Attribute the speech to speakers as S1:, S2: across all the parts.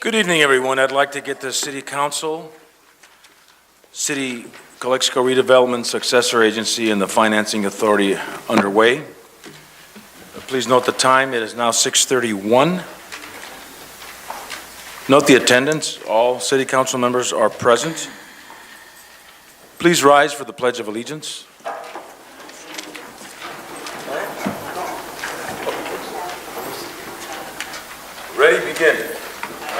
S1: Good evening, everyone. I'd like to get the City Council, City Calexico Redevelopment Successor Agency, and the Financing Authority underway. Please note the time. It is now 6:31. Note the attendance. All City Council members are present. Please rise for the Pledge of Allegiance. Ready, begin.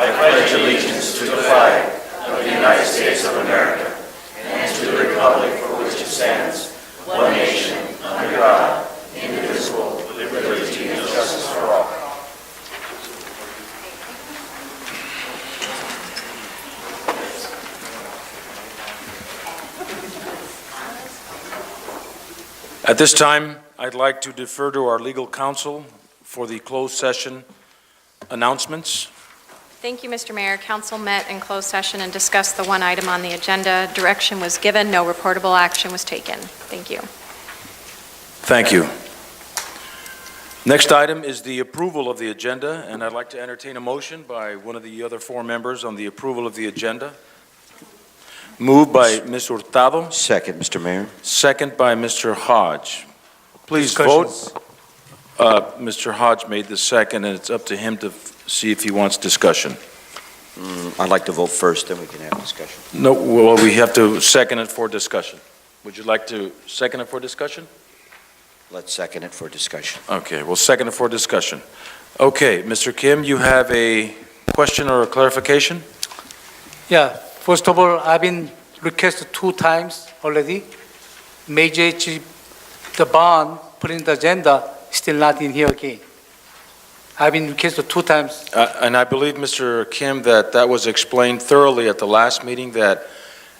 S2: I pledge allegiance to the flag of the United States of America and to the republic for which it stands, one nation, under God, indivisible, with liberty and justice for all.
S1: At this time, I'd like to defer to our legal counsel for the closed session announcements.
S3: Thank you, Mr. Mayor. Council met in closed session and discussed the one item on the agenda. Direction was given. No reportable action was taken. Thank you.
S1: Thank you. Next item is the approval of the agenda, and I'd like to entertain a motion by one of the other four members on the approval of the agenda. Moved by Ms. Hurtado.
S4: Second, Mr. Mayor.
S1: Second by Mr. Hodge. Please vote. Mr. Hodge made the second, and it's up to him to see if he wants discussion.
S4: I'd like to vote first, then we can have discussion.
S1: No, well, we have to second it for discussion. Would you like to second it for discussion?
S4: Let's second it for discussion.
S1: Okay, we'll second it for discussion. Okay, Mr. Kim, you have a question or a clarification?
S5: Yeah, first of all, I've been requested 2 times already. Major the bond put in the agenda, still not in here again. I've been requested 2 times.
S1: And I believe, Mr. Kim, that was explained thoroughly at the last meeting, that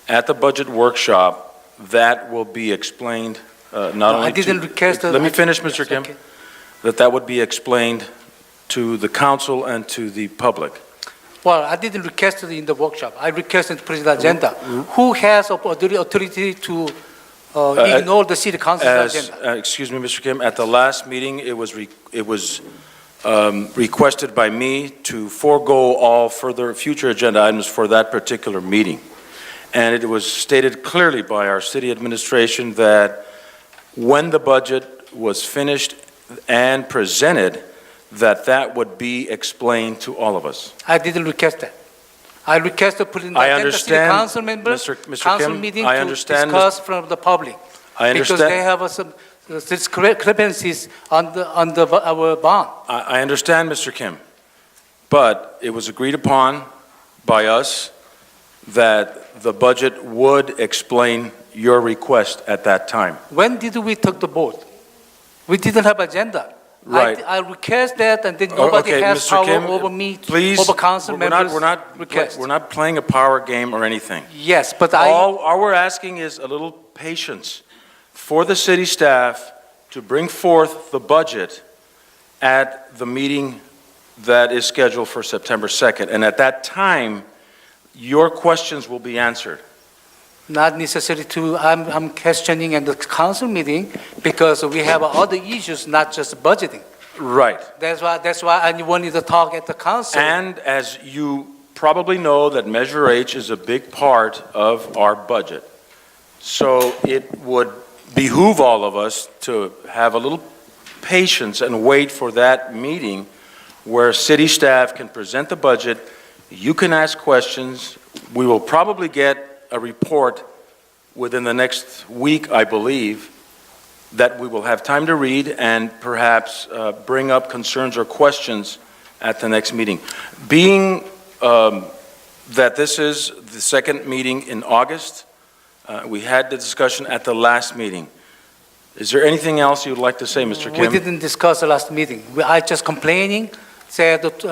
S1: at the budget workshop, that will be explained not only
S5: I didn't request.
S1: Let me finish, Mr. Kim.
S5: Okay.
S1: That would be explained to the council and to the public.
S5: Well, I didn't request it in the workshop. I requested to put it in the agenda. Who has authority to ignore the city council's agenda?
S1: Excuse me, Mr. Kim, at the last meeting, it was requested by me to forego all future agenda items for that particular meeting. And it was stated clearly by our city administration that when the budget was finished and presented, that would be explained to all of us.
S5: I didn't request that. I requested to put in the agenda city council members,
S1: Mr.
S5: council
S1: Kim,
S5: meeting
S1: I
S5: to
S1: understand,
S5: discuss from the public.
S1: I understand.
S5: Because they have some discrepancies on our bond.
S1: I understand, Mr. Kim, but it was agreed upon by us that the budget would explain your request at that time.
S5: When did we take the vote? We didn't have agenda.
S1: Right.
S5: I request that, and then nobody
S1: Okay,
S5: has
S1: Mr.
S5: power
S1: Kim,
S5: over me,
S1: please,
S5: over council members'
S1: we're not playing a power game or anything.
S5: Yes, but
S1: All we're asking is a little patience for the city staff to bring forth the budget at the meeting that is scheduled for September 2nd. And at that time, your questions will be answered.
S5: not necessary to, I'm questioning in the council meeting because we have other issues, not just budgeting.
S1: Right.
S5: That's why I wanted to talk at the council.
S1: And as you probably know, that Measure H is a big part of our budget. So it would behoove all of us to have a little patience and wait for that meeting where city staff can present the budget, you can ask questions. We will probably get a report within the next week, I believe, that we will have time to read and perhaps bring up concerns or questions at the next meeting. Being that this is the second meeting in August, we had the discussion at the last meeting. Is there anything else you'd like to say, Mr. Kim?
S5: We didn't discuss the last meeting. I just complaining, said that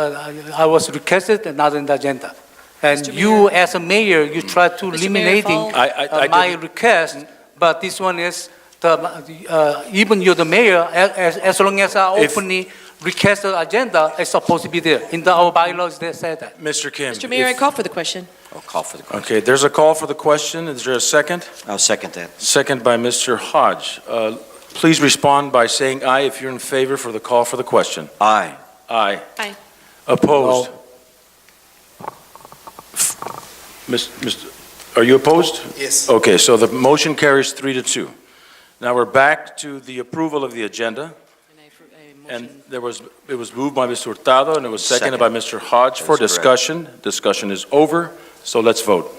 S5: I was requested and not in the agenda. And
S3: Mr.
S5: you,
S3: Mayor.
S5: as a mayor, you try to
S3: Mr. Mayor,
S5: eliminating
S1: I
S5: my
S1: didn't-
S5: request, but this one is, even you're the mayor, as long as I
S1: If-
S5: openly request the agenda, it's supposed to be there. In our bylaws, they say that.
S1: Mr. Kim.
S6: Mr. Mayor, I
S1: if-
S6: call for the question.
S4: I'll call for the question.
S1: Okay, there's a call for the question. Is there a second?
S4: I'll second that.
S1: Second by Mr. Hodge. Please respond by saying aye if you're in favor for the call for the question.
S4: Aye.
S1: Aye.
S3: Aye.
S1: Opposed? Are you opposed?
S6: Yes.
S1: Okay, so the motion carries 3-2. Now we're back to the approval of the agenda. And it was moved by Mr. Hurtado, and it was seconded by Mr. Hodge for
S4: That is correct.
S1: discussion. Discussion is over, so let's vote.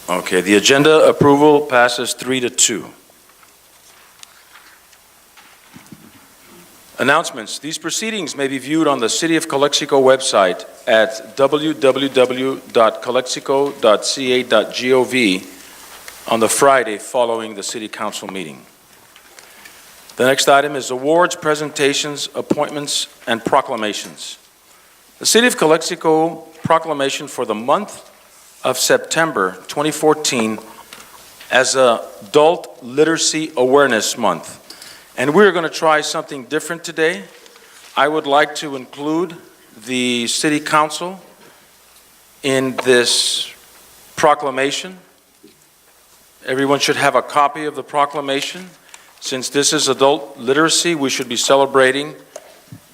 S1: Okay, the agenda approval passes 3-2. Announcements. These proceedings may be viewed on the City of Calexico website at www.calexico.ca.gov on the Friday following the City Council meeting. The next item is awards, presentations, appointments, and proclamations. The City of Calexico proclamation for the month of September 2014 as Adult Literacy Awareness Month. And we're going to try something different today. I would like to include the City Council in this proclamation. Everyone should have a copy of the proclamation. Since this is adult literacy, we should be celebrating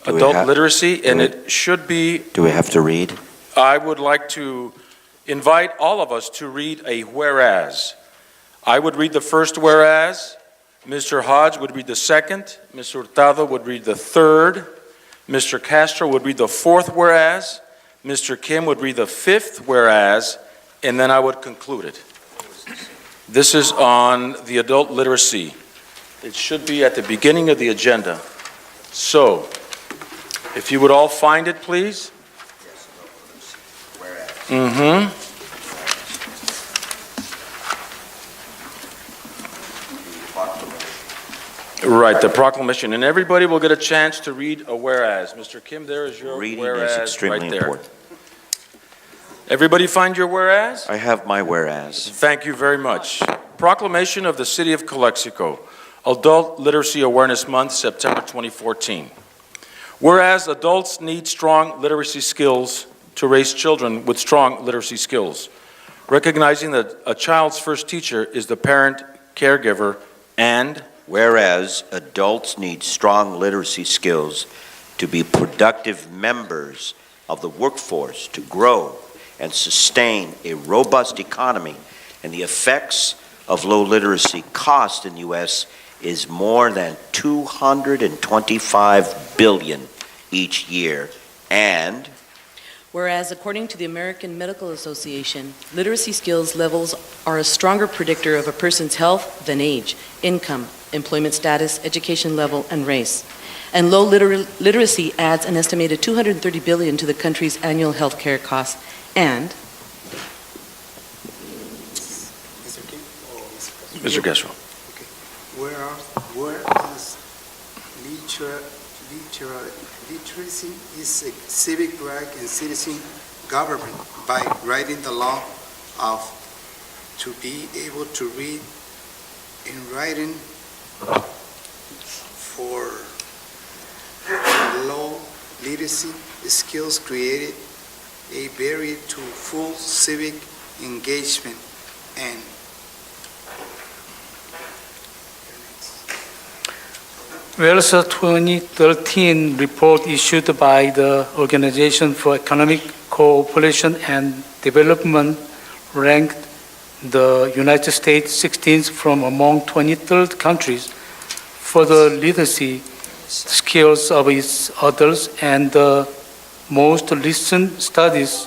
S4: Do we
S1: adult
S4: have-
S1: literacy, and it should be,
S4: Do we have to read?
S1: I would like to invite all of us to read a whereas. I would read the first whereas. Mr. Hodge would read the second, Mr. Hurtado would read the third, Mr. Castro would read the fourth whereas, Mr. Kim would read the fifth whereas, and then I would conclude it. This is on the adult literacy. It should be at the beginning of the agenda. So, if you would all find it, please. Mm-hmm. Right, the proclamation, and everybody will get a chance to read a whereas. Mr. Kim, there is your
S4: Reading
S1: whereas
S4: is
S1: right
S4: extremely
S1: there.
S4: important.
S1: Everybody find your whereas?
S4: I have my whereas.
S1: Thank you very much. Proclamation of the City of Calexico, Adult Literacy Awareness Month, September 2014. Whereas adults need strong literacy skills to raise children with strong literacy skills, recognizing that a child's first teacher is the parent, caregiver, and
S4: Whereas adults need strong literacy skills to be productive members of the workforce, to grow and sustain a robust economy, and the effects of low literacy cost in the U.S. is more than $225 billion each year. And
S7: Whereas, according to the American Medical Association, literacy skills levels are a stronger predictor of a person's health than age, income, employment status, education level, and race. And low literacy adds an estimated $230 billion to the country's annual health care costs. And
S6: Mr. Kim? Or Mr.
S1: Mr. Castro.
S6: Whereas literacy is a civic right and citizen government by writing the law of to be able to read and writing for low literacy skills created a barrier to full civic engagement and
S5: Whereas a 2013 report issued by the Organization for Economic Cooperation and Development ranked the United States 16th from among 23 countries for the literacy skills of its adults, and the most recent studies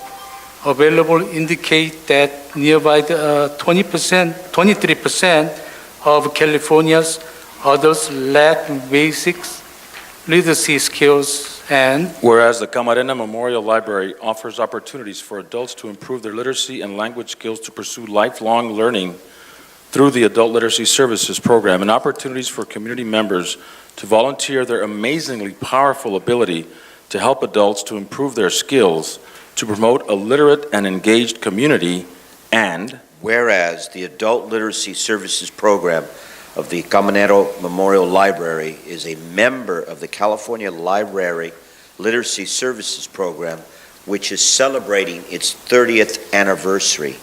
S5: available indicate that nearby 23% of California's adults lack basic literacy skills. And
S1: whereas the Camarena Memorial Library offers opportunities for adults to improve their literacy and language skills to pursue lifelong learning through the Adult Literacy Services Program, and opportunities for community members to volunteer their amazingly powerful ability to help adults to improve their skills to promote a literate and engaged community. And
S4: whereas the Adult Literacy Services Program of the Camarena Memorial Library is a member of the California Library Literacy Services Program, which is celebrating its 30th anniversary.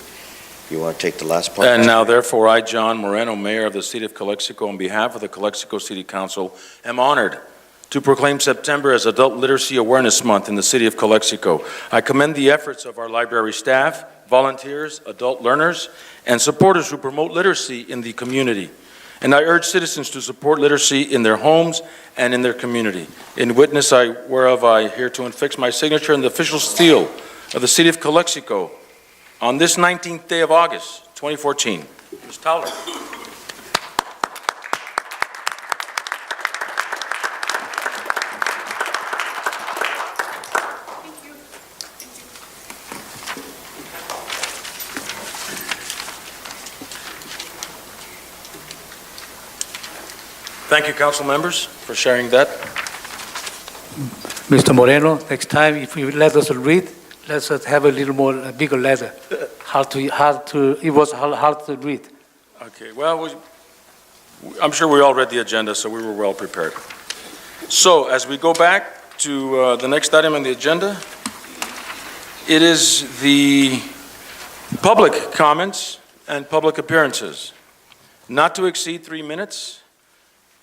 S4: You want to take the last part?
S1: And now therefore, I, John Moreno, Mayor of the City of Calexico, on behalf of the Calexico City Council, am honored to proclaim September as Adult Literacy Awareness Month in the City of Calexico. I commend the efforts of our library staff, volunteers, adult learners, and supporters who promote literacy in the community. And I urge citizens to support literacy in their homes and in their community. In witness whereof I hereto affix my signature in the official seal of the City of Calexico on this 19th day of August, 2014. Ms. Towler. Thank you, council members, for sharing that.
S5: Mr. Moreno, next time, if you let us read, let's have a little more, bigger letter. It was hard to read.
S1: Okay, well, I'm sure we all read the agenda, so we were well prepared. So, as we go back to the next item on the agenda, it is the public comments and public appearances, not to exceed 3 minutes.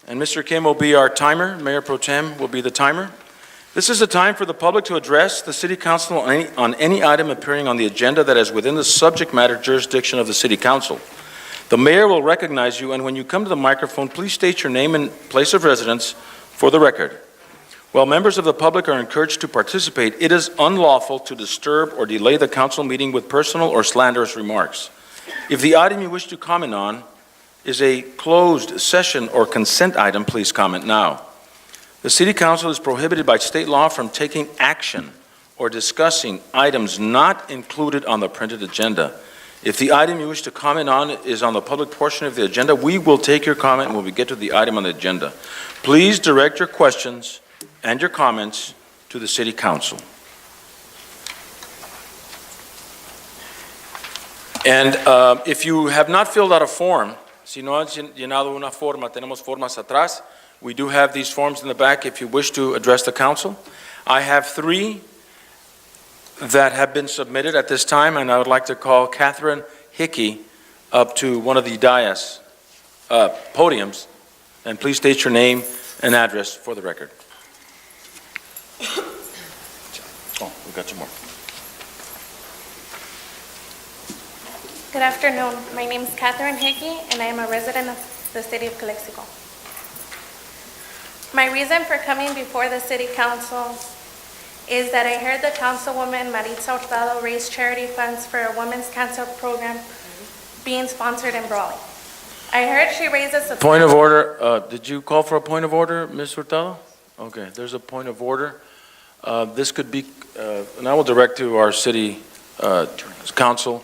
S1: And Mr. Kim will be our timer. Mayor Pro Tem will be the timer. This is a time for the public to address the City Council on any item appearing on the agenda that is within the subject matter jurisdiction of the City Council. The mayor will recognize you, and when you come to the microphone, please state your name and place of residence for the record. While members of the public are encouraged to participate, it is unlawful to disturb or delay the council meeting with personal or slanderous remarks. If the item you wish to comment on is a closed session or consent item, please comment now. The City Council is prohibited by state law from taking action or discussing items not included on the printed agenda. If the item you wish to comment on is on the public portion of the agenda, we will take your comment when we get to the item on the agenda. Please direct your questions and your comments to the City Council. And if you have not filled out a form, si no han llenado una forma, tenemos formas atrás. We do have these forms in the back if you wish to address the council. I have 3 that have been submitted at this time, and I would like to call Catherine Hickey up to one of the dais podiums, and please state your name and address for the record. Oh, we got 2 more.
S8: Good afternoon. My name is Catherine Hickey, and I am a resident of the City of Calexico. My reason for coming before the City Council is that I heard the Councilwoman Maritza Hurtado raise charity funds for a women's cancer program being sponsored in Brawley. I heard she raises a...
S1: Point of order. Did you call for a point of order, Ms. Hurtado? Okay, there's a point of order. This could be, and I will direct to our City Council,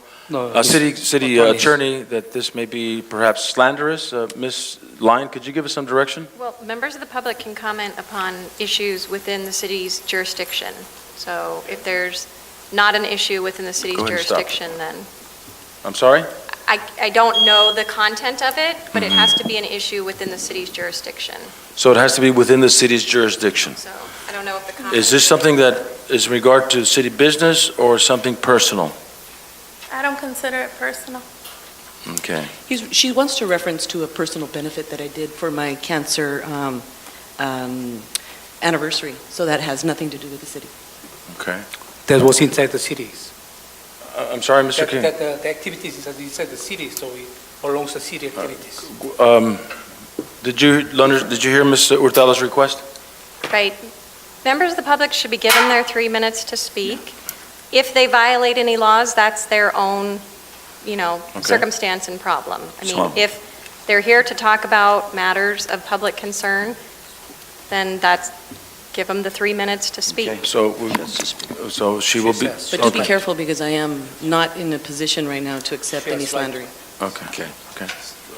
S1: City Attorney, that this may be perhaps slanderous. Ms. Lyon, could you give us some direction?
S3: Well, members of the public can comment upon issues within the city's jurisdiction. So if there's not an issue within the city's
S1: Go ahead and stop.
S3: jurisdiction, then
S1: I'm sorry?
S3: I don't know the content of it, but it has to be an issue within the city's jurisdiction.
S1: So it has to be within the city's jurisdiction.
S3: So I don't know if the comment...
S1: Is this something that is in regard to city business or something personal?
S8: I don't consider it personal.
S1: Okay.
S7: She wants to reference to a personal benefit that I did for my cancer anniversary, so that has nothing to do with the city.
S1: Okay.
S5: That was inside the cities.
S1: I'm sorry, Mr. King.
S5: The activities is inside the city, so it belongs to city activities.
S1: Did you hear Ms. Hurtado's request?
S3: Right. Members of the public should be given their 3 minutes to speak. If they violate any laws, that's their own, circumstance and problem. I mean, if they're here to talk about matters of public concern, then give them the 3 minutes to speak.
S4: Okay.
S1: So she will be.
S7: But do be careful, because I am not in a position right now to accept any slandering.
S1: Okay.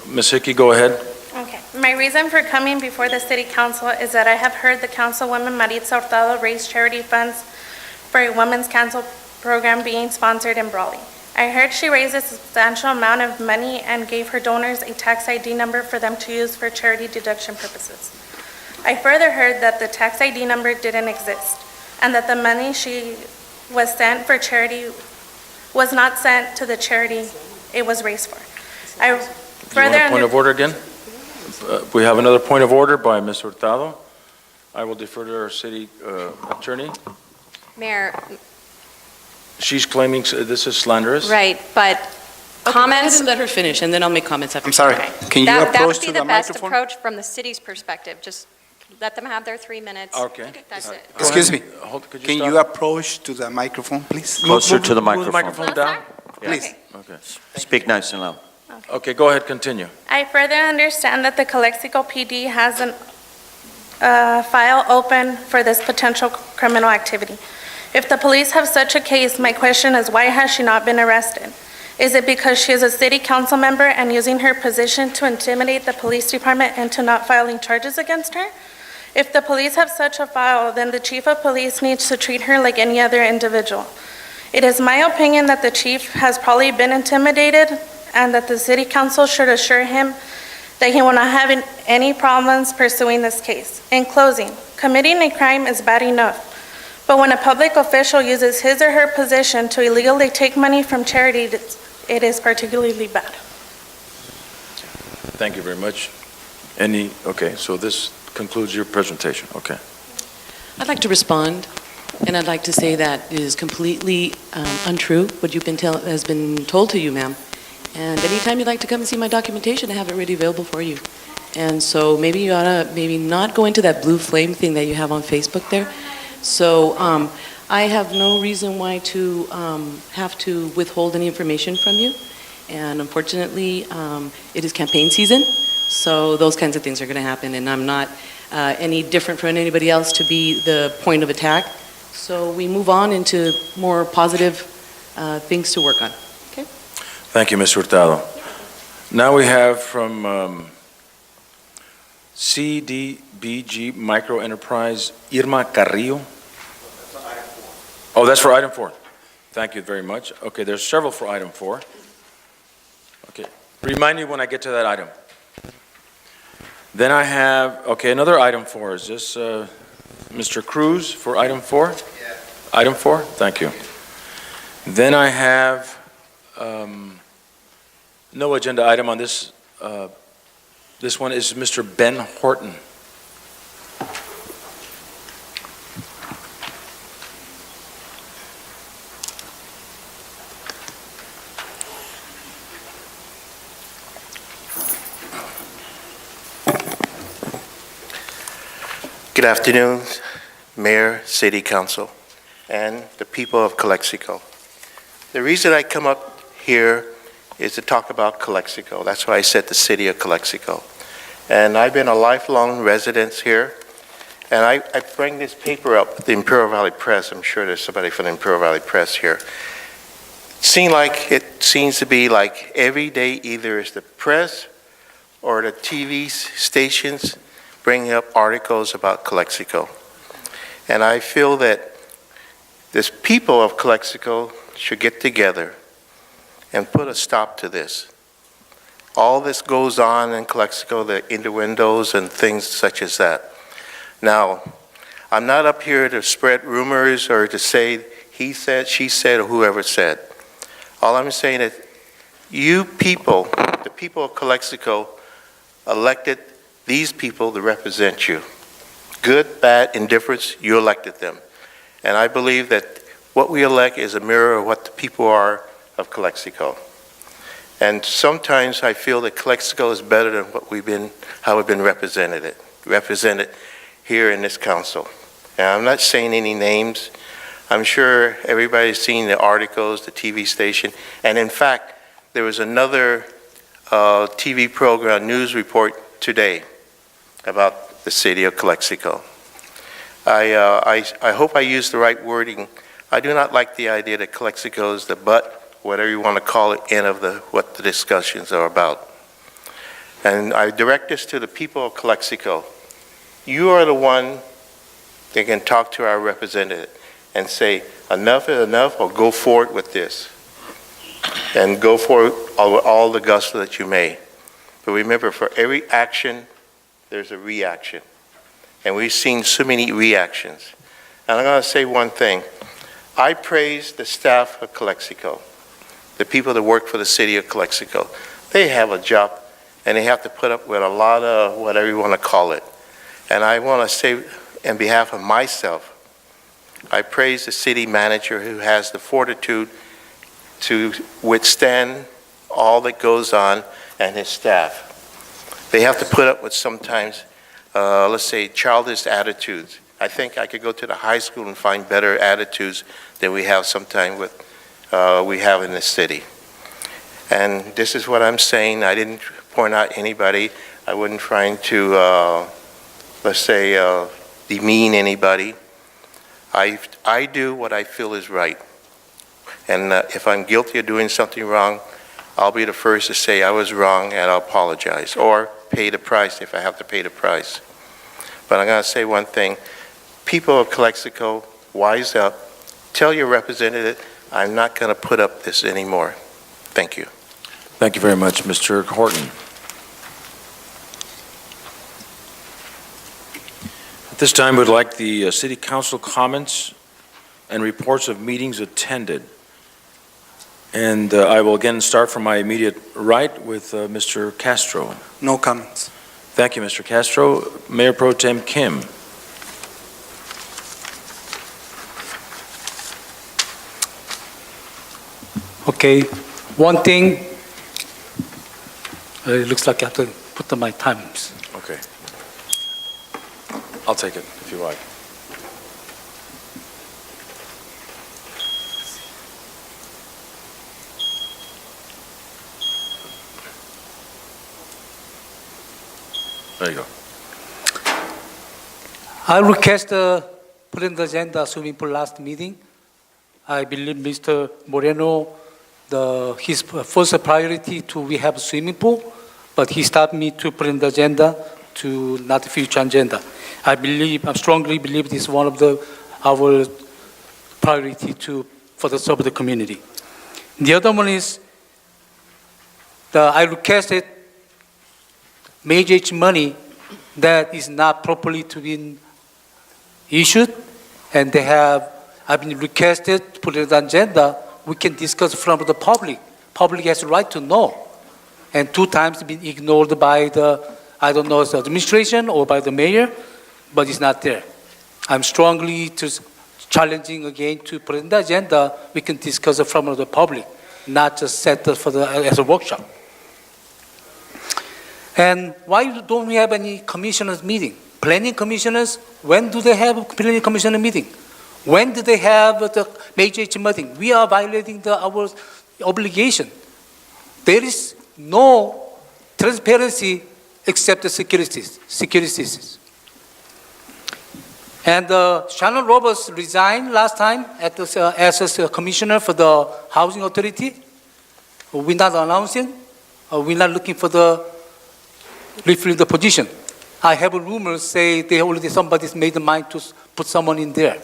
S1: Ms. Hickey, go ahead.
S8: Okay. My reason for coming before the City Council is that I have heard the Councilwoman Maritza Hurtado raise charity funds for a women's cancer program being sponsored in Brawley. I heard she raised a substantial amount of money and gave her donors a tax ID number for them to use for charity deduction purposes. I further heard that the tax ID number didn't exist, and that the money she was sent for charity was not sent to the charity it was raised for. I
S1: Do you want
S8: further
S1: a point of order again? We have another point of order by Ms. Hurtado. I will defer to our city attorney.
S3: Mayor,
S1: She's claiming this is slanderous.
S3: right, but
S7: Okay, go ahead
S3: comments,
S7: and let her finish, and then I'll make comments after.
S9: I'm sorry, can you
S3: that
S9: approach
S3: would
S9: to
S3: be
S9: the
S3: the best
S9: microphone?
S3: approach from the city's perspective. Just let them have their 3 minutes.
S1: Okay.
S3: That's it.
S1: Go
S9: Excuse
S1: ahead.
S9: me.
S1: Could
S9: Can
S1: stop?
S9: you approach to the microphone, please?
S4: Closer to the
S1: Move the
S4: microphone.
S1: microphone down.
S9: Please.
S1: Okay.
S4: Speak nice and loud.
S1: Okay, go ahead, continue.
S8: I further understand that the Calexico PD has an file open for this potential criminal activity. If the police have such a case, my question is, why has she not been arrested? Is it because she is a city council member and using her position to intimidate the police department into not filing charges against her? If the police have such a file, then the chief of police needs to treat her like any other individual. It is my opinion that the chief has probably been intimidated and that the city council should assure him that he will not have any problems pursuing this case. In closing, committing a crime is bad enough, but when a public official uses his or her position to illegally take money from charity, it is particularly bad.
S1: Thank you very much. Okay, so this concludes your presentation, okay.
S7: I'd like to respond, and I'd like to say that it is completely untrue, what you've been has been told to you, ma'am. And anytime you'd like to come and see my documentation, I have it ready available for you. And so maybe you ought to maybe not go into that blue flame thing that you have on Facebook there. So I have no reason why to have to withhold any information from you. And unfortunately, it is campaign season, so those kinds of things are going to happen. And I'm not any different from anybody else to be the point of attack. So we move on into more positive things to work on.
S1: Thank you, Ms. Hurtado. Now we have from CDBG Microenterprise, Irma Carrillo. Oh, that's for item 4. Thank you very much. Okay, there's several for item 4. Okay, remind me when I get to that item. Then I have, okay, another item 4. Is this Mr. Cruz for item 4? Yeah. Item 4? Thank you. Then I have no agenda item on this. This one is Mr. Ben Horton.
S10: Good afternoon, Mayor, City Council, and the people of Calexico. The reason I come up here is to talk about Calexico. That's why I said the city of Calexico. And I've been a lifelong resident here, and I bring this paper up, the Imperial Valley Press. I'm sure there's somebody from the Imperial Valley Press here. It seems to be like every day either is the press or the TV stations bringing up articles about Calexico. And I feel that this people of Calexico should get together and put a stop to this. All this goes on in Calexico, the innuendos and things such as that. Now, I'm not up here to spread rumors or to say he said, she said, or whoever said. All I'm saying is you people, the people of Calexico, elected these people to represent you. Good, bad, indifference, you elected them. And I believe that what we elect is a mirror of what the people are of Calexico. And sometimes I feel that Calexico is better than what how we've been represented here in this council. And I'm not saying any names. I'm sure everybody's seen the articles, the TV station. And in fact, there was another TV program, news report today about the city of Calexico. I hope I use the right wording. I do not like the idea that Calexico is the butt, whatever you want to call it, end of what the discussions are about. And I direct this to the people of Calexico. You are the one that can talk to our representative and say, enough is enough, or go forward with this. And go forward with all the gusto that you may. But remember, for every action, there's a reaction. And we've seen so many reactions. And I'm going to say one thing. I praise the staff of Calexico. the people that work for the city of Calexico. They have a job, and they have to put up with a lot of whatever you want to call it. And I want to say, on behalf of myself, I praise the city manager who has the fortitude to withstand all that goes on, and his staff. They have to put up with sometimes, let's say, childish attitudes. I think I could go to the high school and find better attitudes than we have sometimes we have in this city. And this is what I'm saying. I didn't point out anybody. I wasn't trying to, let's say, demean anybody. I do what I feel is right. And if I'm guilty of doing something wrong, I'll be the first to say I was wrong and I'll apologize, or pay the price if I have to pay the price. But I'm going to say one thing. People of Calexico, wise up. Tell your representative, I'm not going to put up this anymore. Thank you.
S1: Thank you very much, Mr. Horton. At this time, we'd like the City Council comments and reports of meetings attended. And I will again start from my immediate right with Mr. Castro.
S9: No comments.
S1: Thank you, Mr. Castro. Mayor Pro Tem Kim.
S5: Okay, one thing, it looks like I have to put on my times.
S1: Okay. I'll take it if you like. There you go.
S5: I request put in the agenda swimming pool last meeting. I believe Mr. Moreno, his first priority to we have a swimming pool, but he stopped me to put in the agenda to not the future agenda. I strongly believe this is one of our priority for the serve the community. The other one is I requested major money that is not properly to be issued, and I've been requested to put it on the agenda. We can discuss from the public. Public has the right to know. And 2 times been ignored by the administration or by the mayor, but it's not there. I'm strongly challenging again to put in the agenda. We can discuss it from the public, not just set as a workshop. And why don't we have any commissioners meeting? Planning commissioners, when do they have a planning commissioner meeting? When do they have the major meeting? We are violating our obligation. There is no transparency except the securities. And Shannon Roberts resigned last time as a commissioner for the housing authority. We're not announcing. We're not looking for refilling the position. I have a rumor say somebody's made the mind to put someone in there.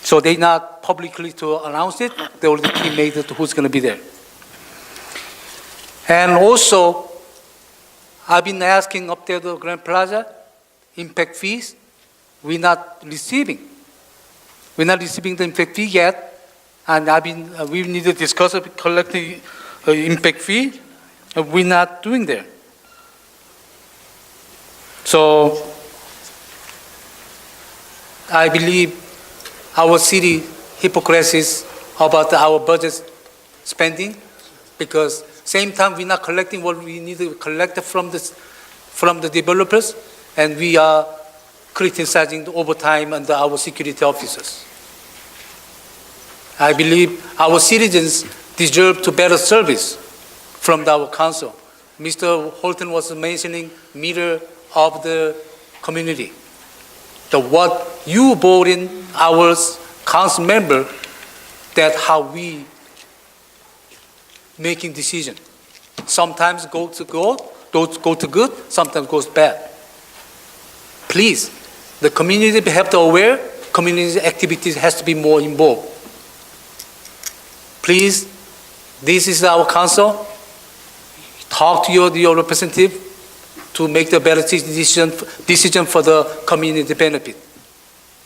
S5: So they not publicly to announce it. They already made it who's going to be there. And also, I've been asking up there the Grand Plaza impact fees. We're not receiving the impact fee yet, and we need to discuss collecting impact fee. We're not doing there. So I believe our city hypocrisies about our budget spending, because same time we're not collecting what we need to collect from the developers, and we are criticizing the overtime under our security officers. I believe our citizens deserve to better service from our council. Mr. Holton was mentioning mirror of the community. What you vote in our council member, that how we making decision. Sometimes go to good, sometimes goes bad. Please, the community have to aware, community activities has to be more involved. Please, this is our council. Talk to your representative to make the better decision for the community benefit,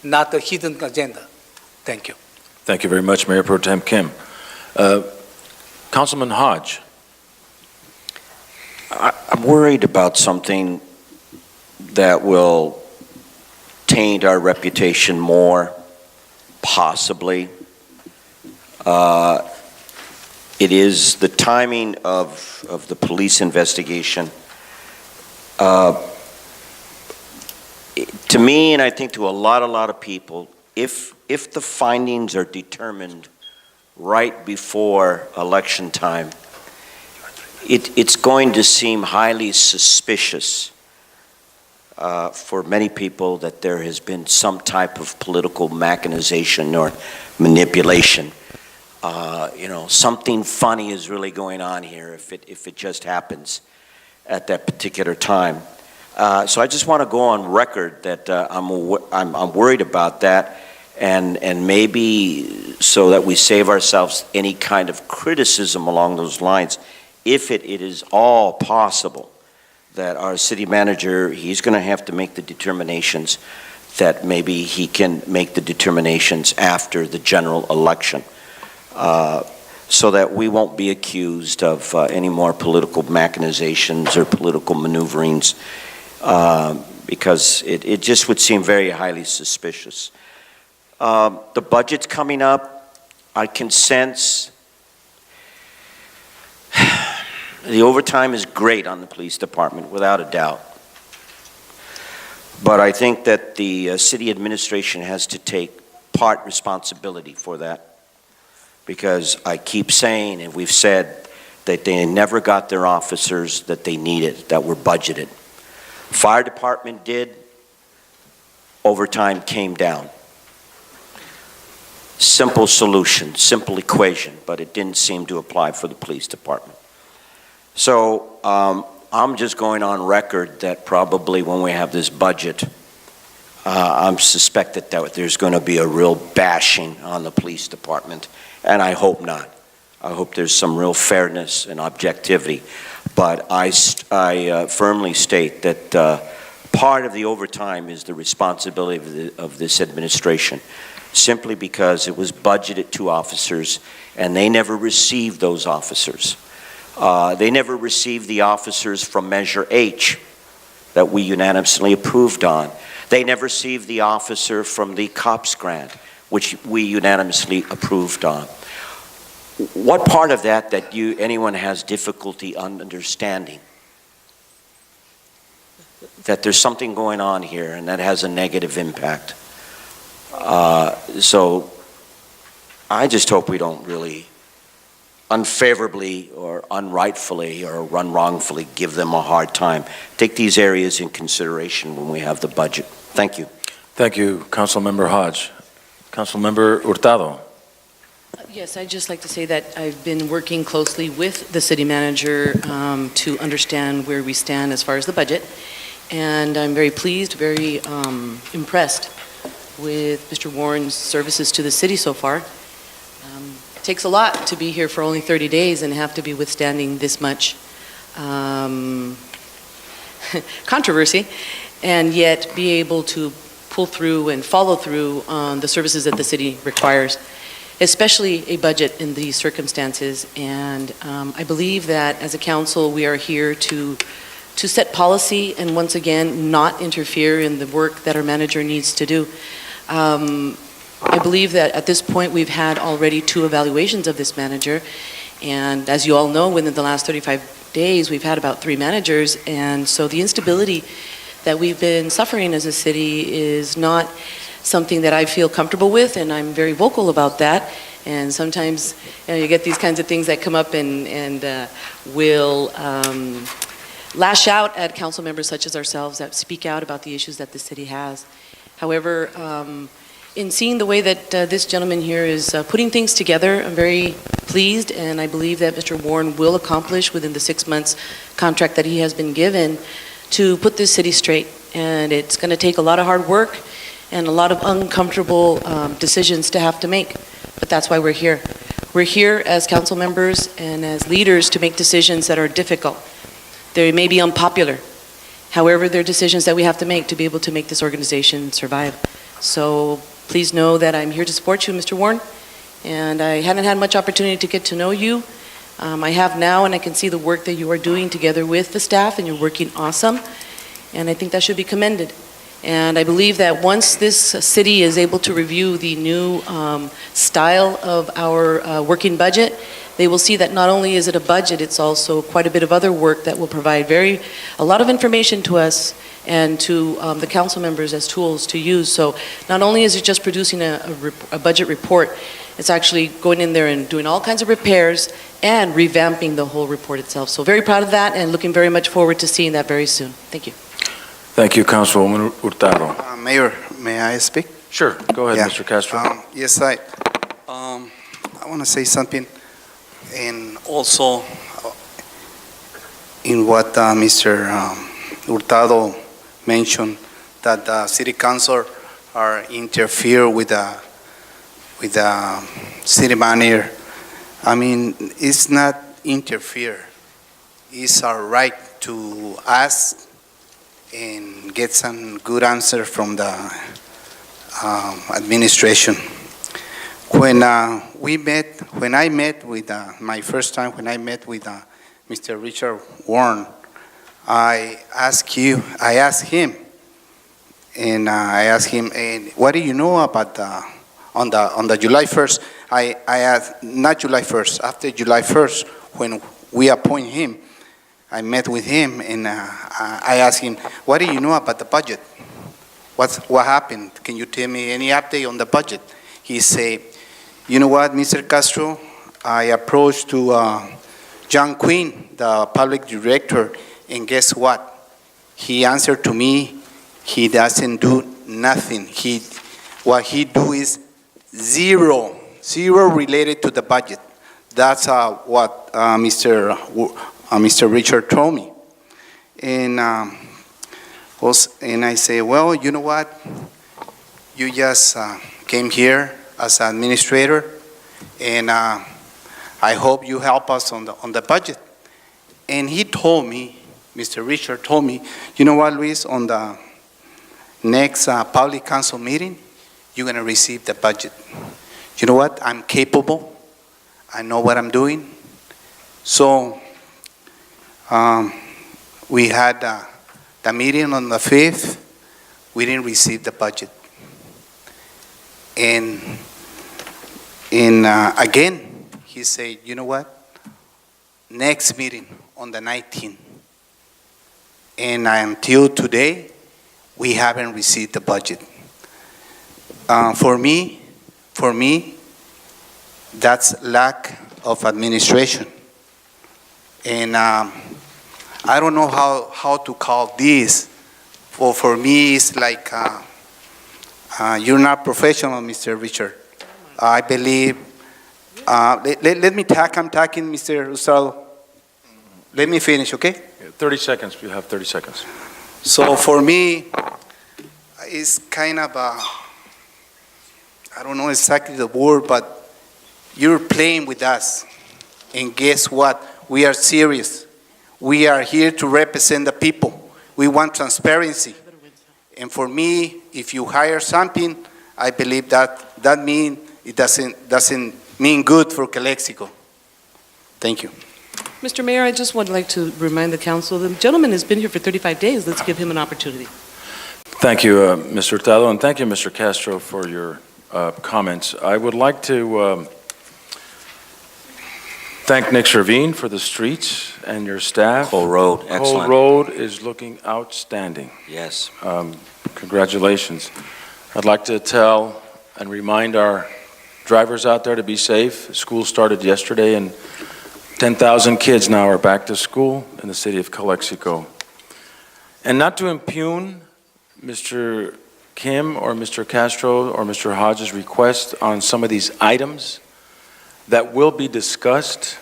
S5: not the hidden agenda. Thank you.
S1: Thank you very much, Mayor Pro Tem Kim. Councilman Hodge.
S4: I'm worried about something that will taint our reputation more, possibly. It is the timing of the police investigation. To me, and I think to a lot of people, if the findings are determined right before election time, it's going to seem highly suspicious for many people that there has been some type of political machinization or manipulation. Something funny is really going on here if it just happens at that particular time. So I just want to go on record that I'm worried about that, and maybe so that we save ourselves any kind of criticism along those lines, if it is all possible that our city manager, he's going to have to make the determinations, that maybe he can make the determinations after the general election, so that we won't be accused of any more political machinations or political maneuverings, because it just would seem very highly suspicious. The budget's coming up. I can sense the overtime is great on the police department, without a doubt. But I think that the city administration has to take part responsibility for that, because I keep saying, and we've said, that they never got their officers that they needed, that were budgeted. Fire department did, overtime came down. Simple solution, simple equation, but it didn't seem to apply for the police department. So I'm just going on record that probably when we have this budget, I'm suspected that there's going to be a real bashing on the police department, and I hope not. I hope there's some real fairness and objectivity. But I firmly state that part of the overtime is the responsibility of this administration, simply because it was budgeted to officers, and they never received those officers. They never received the officers from Measure H that we unanimously approved on. They never received the officer from the COPS grant, which we unanimously approved on. What part of that anyone has difficulty understanding? That there's something going on here and that has a negative impact. So I just hope we don't really unfavorably or unrightfully or wrongfully give them a hard time. Take these areas in consideration when we have the budget. Thank you.
S1: Thank you, Councilmember Hodge. Councilmember Hurtado.
S7: Yes, I'd just like to say that I've been working closely with the city manager to understand where we stand as far as the budget, and I'm very pleased, very impressed with Mr. Warren's services to the city so far. It takes a lot to be here for only 30 days and have to be withstanding this much controversy, and yet be able to pull through and follow through on the services that the city requires, especially a budget in these circumstances. And I believe that as a council, we are here to set policy and once again not interfere in the work that our manager needs to do. I believe that at this point we've had already 2 evaluations of this manager, and as you all know, within the last 35 days we've had about 3 managers, and so the instability that we've been suffering as a city is not something that I feel comfortable with, and I'm very vocal about that. And sometimes you get these kinds of things that come up and will lash out at council members such as ourselves that speak out about the issues that the city has. However, in seeing the way that this gentleman here is putting things together, I'm very pleased, and I believe that Mr. Warren will accomplish within the 6 months contract that he has been given to put this city straight. And it's going to take a lot of hard work and a lot of uncomfortable decisions to have to make. But that's why we're here. We're here as council members and as leaders to make decisions that are difficult. They may be unpopular. However, they're decisions that we have to make to be able to make this organization survive. So please know that I'm here to support you, Mr. Warren, and I hadn't had much opportunity to get to know you. I have now, and I can see the work that you are doing together with the staff, and you're working awesome, and I think that should be commended. And I believe that once this city is able to review the new style of our working budget, they will see that not only is it a budget, it's also quite a bit of other work that will provide a lot of information to us and to the council members as tools to use. So not only is it just producing a budget report, it's actually going in there and doing all kinds of repairs and revamping the whole report itself. So very proud of that and looking very much forward to seeing that very soon. Thank you.
S1: Thank you, Councilwoman Hurtado.
S9: Mayor, may I speak?
S1: Sure, go ahead,
S9: Yeah.
S1: Mr. Castro.
S9: Yes, I want to say something, and also in what Mr. Hurtado mentioned, that the city council are interfere with the city manager. I mean, it's not interfere. It's our right to ask and get some good answer from the administration. When I met with my first time when I met with Mr. Richard Warren, I asked him, what do you know about on the July 1st? I asked, not July 1st, after July 1st, when we appoint him, I met with him and I asked him, what do you know about the budget? What happened? Can you tell me any update on the budget? He said, you know what, Mr. Castro, I approached to John Quinn, the public director, and guess what? He answered to me, he doesn't do nothing. What he do is zero related to the budget. That's what Mr. Richard told me. And I say, well, you know what? You just came here as an administrator, and I hope you help us on the budget. And he told me, Mr. Richard told me, you know what, Luis, on the next public council meeting, you're going to receive the budget. You know what? I'm capable. I know what I'm doing. So we had the meeting on the 5th. We didn't receive the budget. And again, he said, you know what? Next meeting on the 19th. And until today, we haven't received the budget. For me, that's lack of administration. And I don't know how to call this. For me, it's like you're not professional, Mr. Richard. I believe, let me I'm talking, Mr. Usado. Let me finish, okay?
S1: 30 seconds, you have 30 seconds.
S9: So for me, it's kind of I don't know exactly the word, but you're playing with us. And guess what? We are serious. We are here to represent the people. We want transparency. And for me, if you hire something, I believe that means it doesn't mean good for Calexico. Thank you.
S7: Mr. Mayor, I just would like to remind the council, the gentleman has been here for 35 days. Let's give him an opportunity.
S1: Thank you, Mr. Hurtado, and thank you, Mr. Castro, for your comments. I would like to thank Nick Servine for the streets and your staff.
S4: Cole Road,
S1: Cole
S4: excellent.
S1: Road is looking outstanding.
S4: Yes.
S1: Congratulations. I'd like to tell and remind our drivers out there to be safe. School started yesterday, and 10,000 kids now are back to school in the city of Calexico. And not to impugn Mr. Kim or Mr. Castro or Mr. Hodges' request on some of these items that will be discussed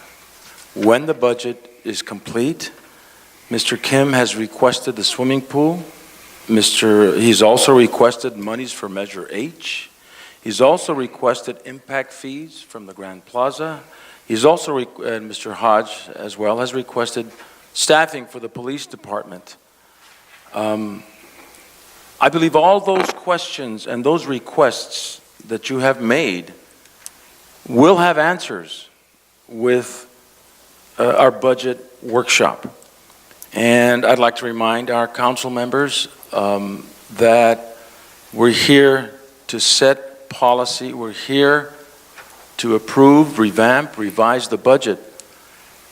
S1: when the budget is complete. Mr. Kim has requested the swimming pool. He's also requested monies for Measure H. He's also requested impact fees from the Grand Plaza. He's also, and Mr. Hodge as well, has requested staffing for the police department. I believe all those questions and those requests that you have made we'll have answers with our budget workshop. And I'd like to remind our council members that we're here to set policy. We're here to approve, revamp, revise the budget.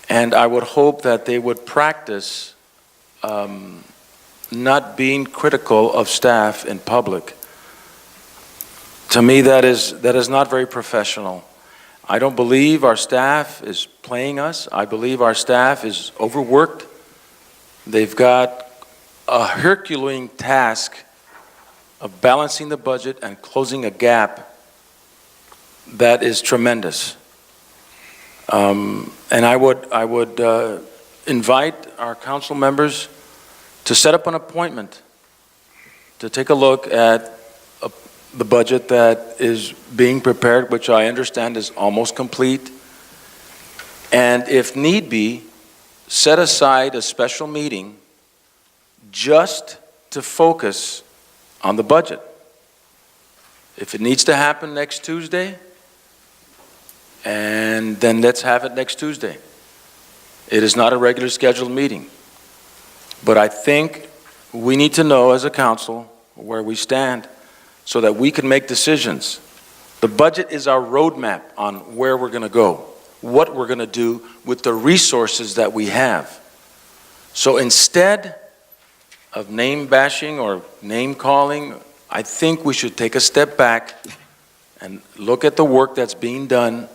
S1: And I would hope that they would practice not being critical of staff in public. To me, that is not very professional. I don't believe our staff is playing us. I believe our staff is overworked. They've got a Herculean task of balancing the budget and closing a gap that is tremendous. And I would invite our council members to set up an appointment to take a look at the budget that is being prepared, which I understand is almost complete. And if need be, set aside a special meeting just to focus on the budget. If it needs to happen next Tuesday, and then let's have it next Tuesday. It is not a regular scheduled meeting. But I think we need to know as a council where we stand so that we can make decisions. The budget is our roadmap on where we're going to go, what we're going to do with the resources that we have. So instead of name bashing or name calling, I think we should take a step back and look at the work that's being done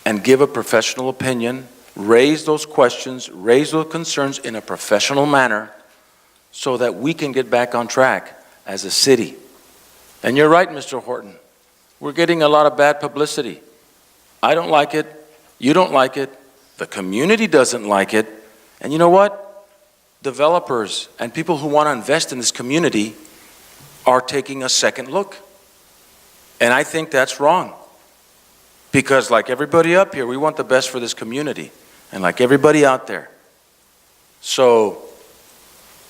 S1: and give a professional opinion, raise those questions, raise those concerns in a professional manner so that we can get back on track as a city. And you're right, Mr. Horton. We're getting a lot of bad publicity. I don't like it. You don't like it. The community doesn't like it. And you know what? Developers and people who want to invest in this community are taking a second look. And I think that's wrong. Because like everybody up here, we want the best for this community. And like everybody out there. So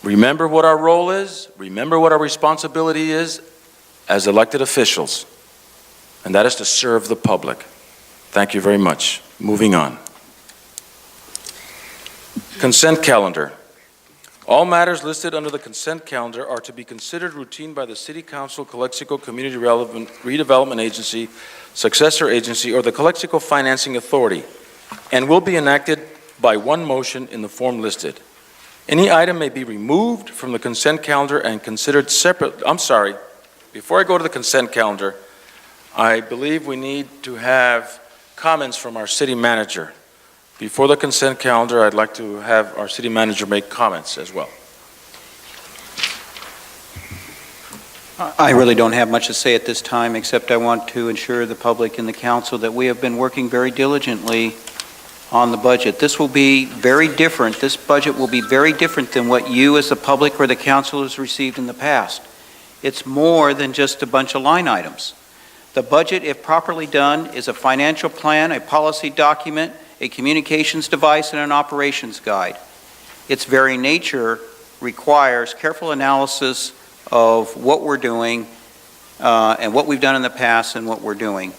S1: remember what our role is. Remember what our responsibility is as elected officials. And that is to serve the public. Thank you very much. Moving on. Consent calendar. All matters listed under the consent calendar are to be considered routine by the City Council, Calexico Community Redevelopment Agency, successor agency, or the Calexico Financing Authority, and will be enacted by one motion in the form listed. Any item may be removed from the consent calendar and considered separate. I'm sorry, before I go to the consent calendar, I believe we need to have comments from our city manager. Before the consent calendar, I'd like to have our city manager make comments as well.
S11: I really don't have much to say at this time, except I want to assure the public and the council that we have been working very diligently on the budget. This will be very different. This budget will be very different than what you as the public or the council has received in the past. It's more than just a bunch of line items. The budget, if properly done, is a financial plan, a policy document, a communications device, and an operations guide. Its very nature requires careful analysis of what we're doing and what we've done in the past and what we're doing.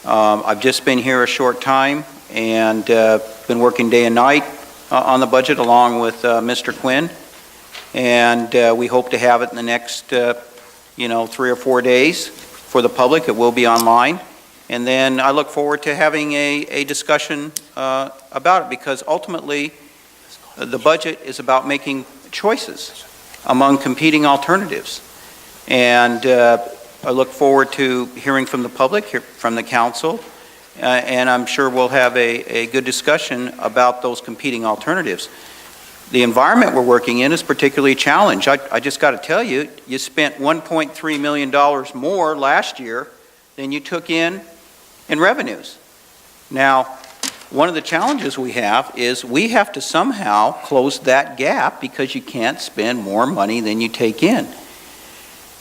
S11: I've just been here a short time and been working day and night on the budget along with Mr. Quinn, and we hope to have it in the next 3 or 4 days for the public. It will be online. And then I look forward to having a discussion about it, because ultimately the budget is about making choices among competing alternatives. And I look forward to hearing from the public, from the council, and I'm sure we'll have a good discussion about those competing alternatives. The environment we're working in is particularly challenged. I just got to tell you, you spent $1.3 million more last year than you took in revenues. Now, one of the challenges we have is we have to somehow close that gap, because you can't spend more money than you take in.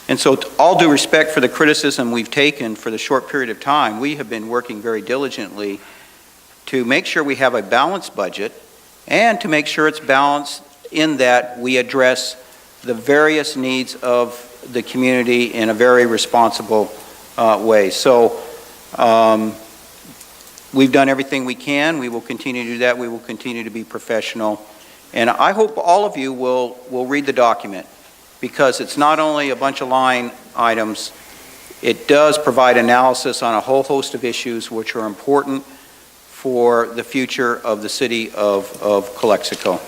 S11: And so, all due respect for the criticism we've taken for the short period of time, we have been working very diligently to make sure we have a balanced budget, and to make sure it's balanced in that we address the various needs of the community in a very responsible way. So we've done everything we can. We will continue to do that. We will continue to be professional. And I hope all of you will read the document, because it's not only a bunch of line items, it does provide analysis on a whole host of issues which are important for the future of the city of Calexico.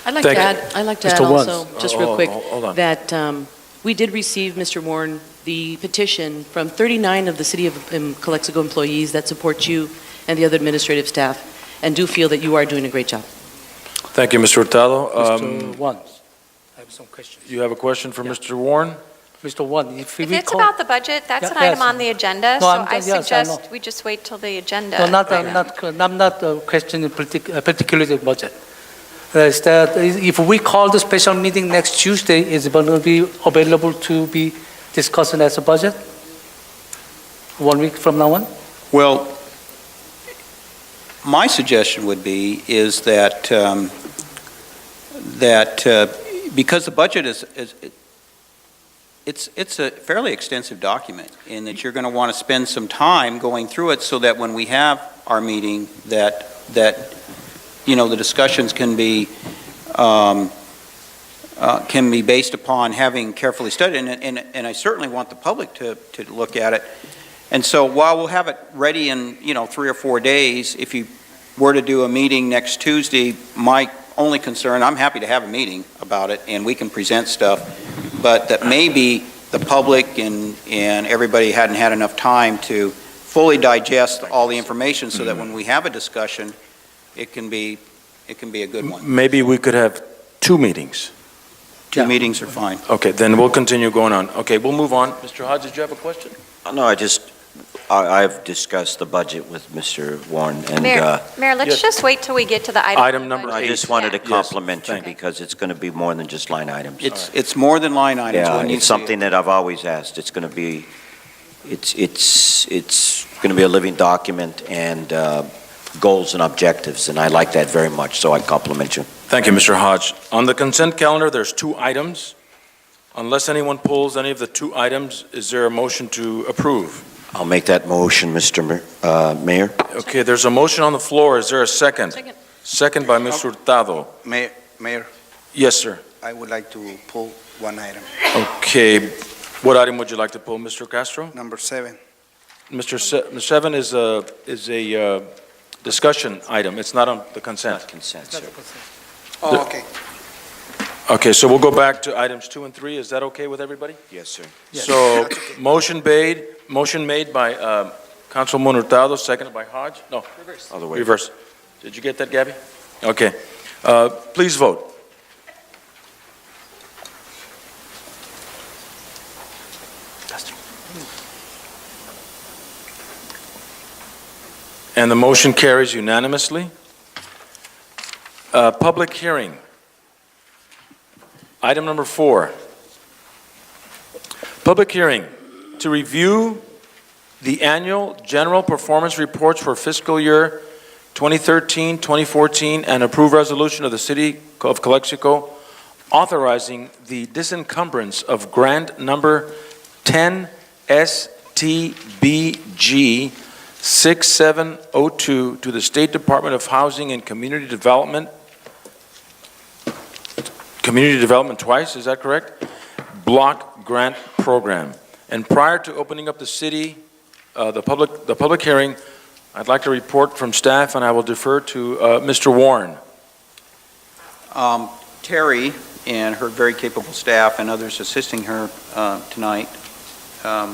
S7: I'd like
S1: Thank
S7: to
S1: you.
S7: add, I'd like to
S5: Mr.
S7: add
S5: Wons.
S7: also, just real quick,
S1: Hold on.
S7: that we did receive, Mr. Warren, the petition from 39 of the City of Calexico employees that support you and the other administrative staff, and do feel that you are doing a great job.
S1: Thank you, Mr. Hurtado.
S5: Mr. Wons, I have some questions.
S1: You have a question for Mr. Warren?
S5: Mr. Wons, if we
S3: If it's
S5: call...
S3: about the budget, that's
S5: Yeah,
S3: an item
S5: yes.
S3: on the agenda,
S5: No,
S3: so
S5: I'm
S3: I
S5: just- yes, I
S3: suggest
S5: know.
S3: we just wait till the agenda.
S5: No, I'm not questioning particularly the budget. Is that if we call the special meeting next Tuesday, is it going to be available to be discussed as a budget? 1 week from now on?
S11: Well, my suggestion would be is that, because the budget it's a fairly extensive document, in that you're going to want to spend some time going through it, so that when we have our meeting, that the discussions can be based upon having carefully studied, and I certainly want the public to look at it. And so while we'll have it ready in 3 or 4 days, if you were to do a meeting next Tuesday, my only concern, I'm happy to have a meeting about it and we can present stuff, but that maybe the public and everybody hadn't had enough time to fully digest all the information, so that when we have a discussion, it can be a good one.
S1: Maybe we could have 2 meetings.
S11: 2 meetings are fine.
S1: Okay, then we'll continue going on. Okay, we'll move on. Mr. Hodge, did you have a question?
S4: No, I've discussed the budget with Mr. Warren, and
S3: Mayor, let's
S1: Yes.
S3: just wait till we get to the item.
S1: Item
S3: on the
S1: number
S3: budget.
S4: I just wanted to
S1: Yes,
S4: compliment you,
S1: thank you.
S4: because it's going to be more than just line items.
S11: It's more than line items.
S4: Yeah,
S11: when you
S4: it's
S11: see
S4: something
S11: it.
S4: that I've always asked. It's going to be, it's going to be a living document, and goals and objectives, and I like that very much, so I compliment you.
S1: Thank you, Mr. Hodge. On the consent calendar, there's 2 items. Unless anyone pulls any of the 2 items, is there a motion to approve?
S4: I'll make that motion, Mr. Mayor.
S1: Okay, there's a motion on the floor. Is there a second?
S3: Second.
S1: Second by Mr. Hurtado.
S9: Mayor,
S1: Yes, sir.
S9: I would like to pull one item,
S1: Okay, what item would you like to pull, Mr. Castro?
S9: number 7.
S1: Mr. 7 is a discussion item. It's not on the consent.
S4: Consent, sir.
S9: Oh, okay.
S1: Okay, so we'll go back to items 2 and 3. Is that okay with everybody?
S4: Yes, sir.
S9: Yes.
S1: So, motion made by Councilman Hurtado, seconded by Hodge? No,
S4: Other way.
S1: reverse. Did you get that, Gabby? Okay. Please vote. And the motion carries unanimously. Public hearing. Item number 4. Public hearing to review the annual general performance reports for fiscal year 2013, 2014, and approve resolution of the City of Calexico authorizing the disencumbrance of grant number 10 STBG 6702 to the State Department of Housing and Community Development. Community Development twice, is that correct? Block grant program. And prior to opening up the city, the public hearing, I'd like a report from staff, and I will defer to Mr. Warren.
S11: Terry and her very capable staff and others assisting her tonight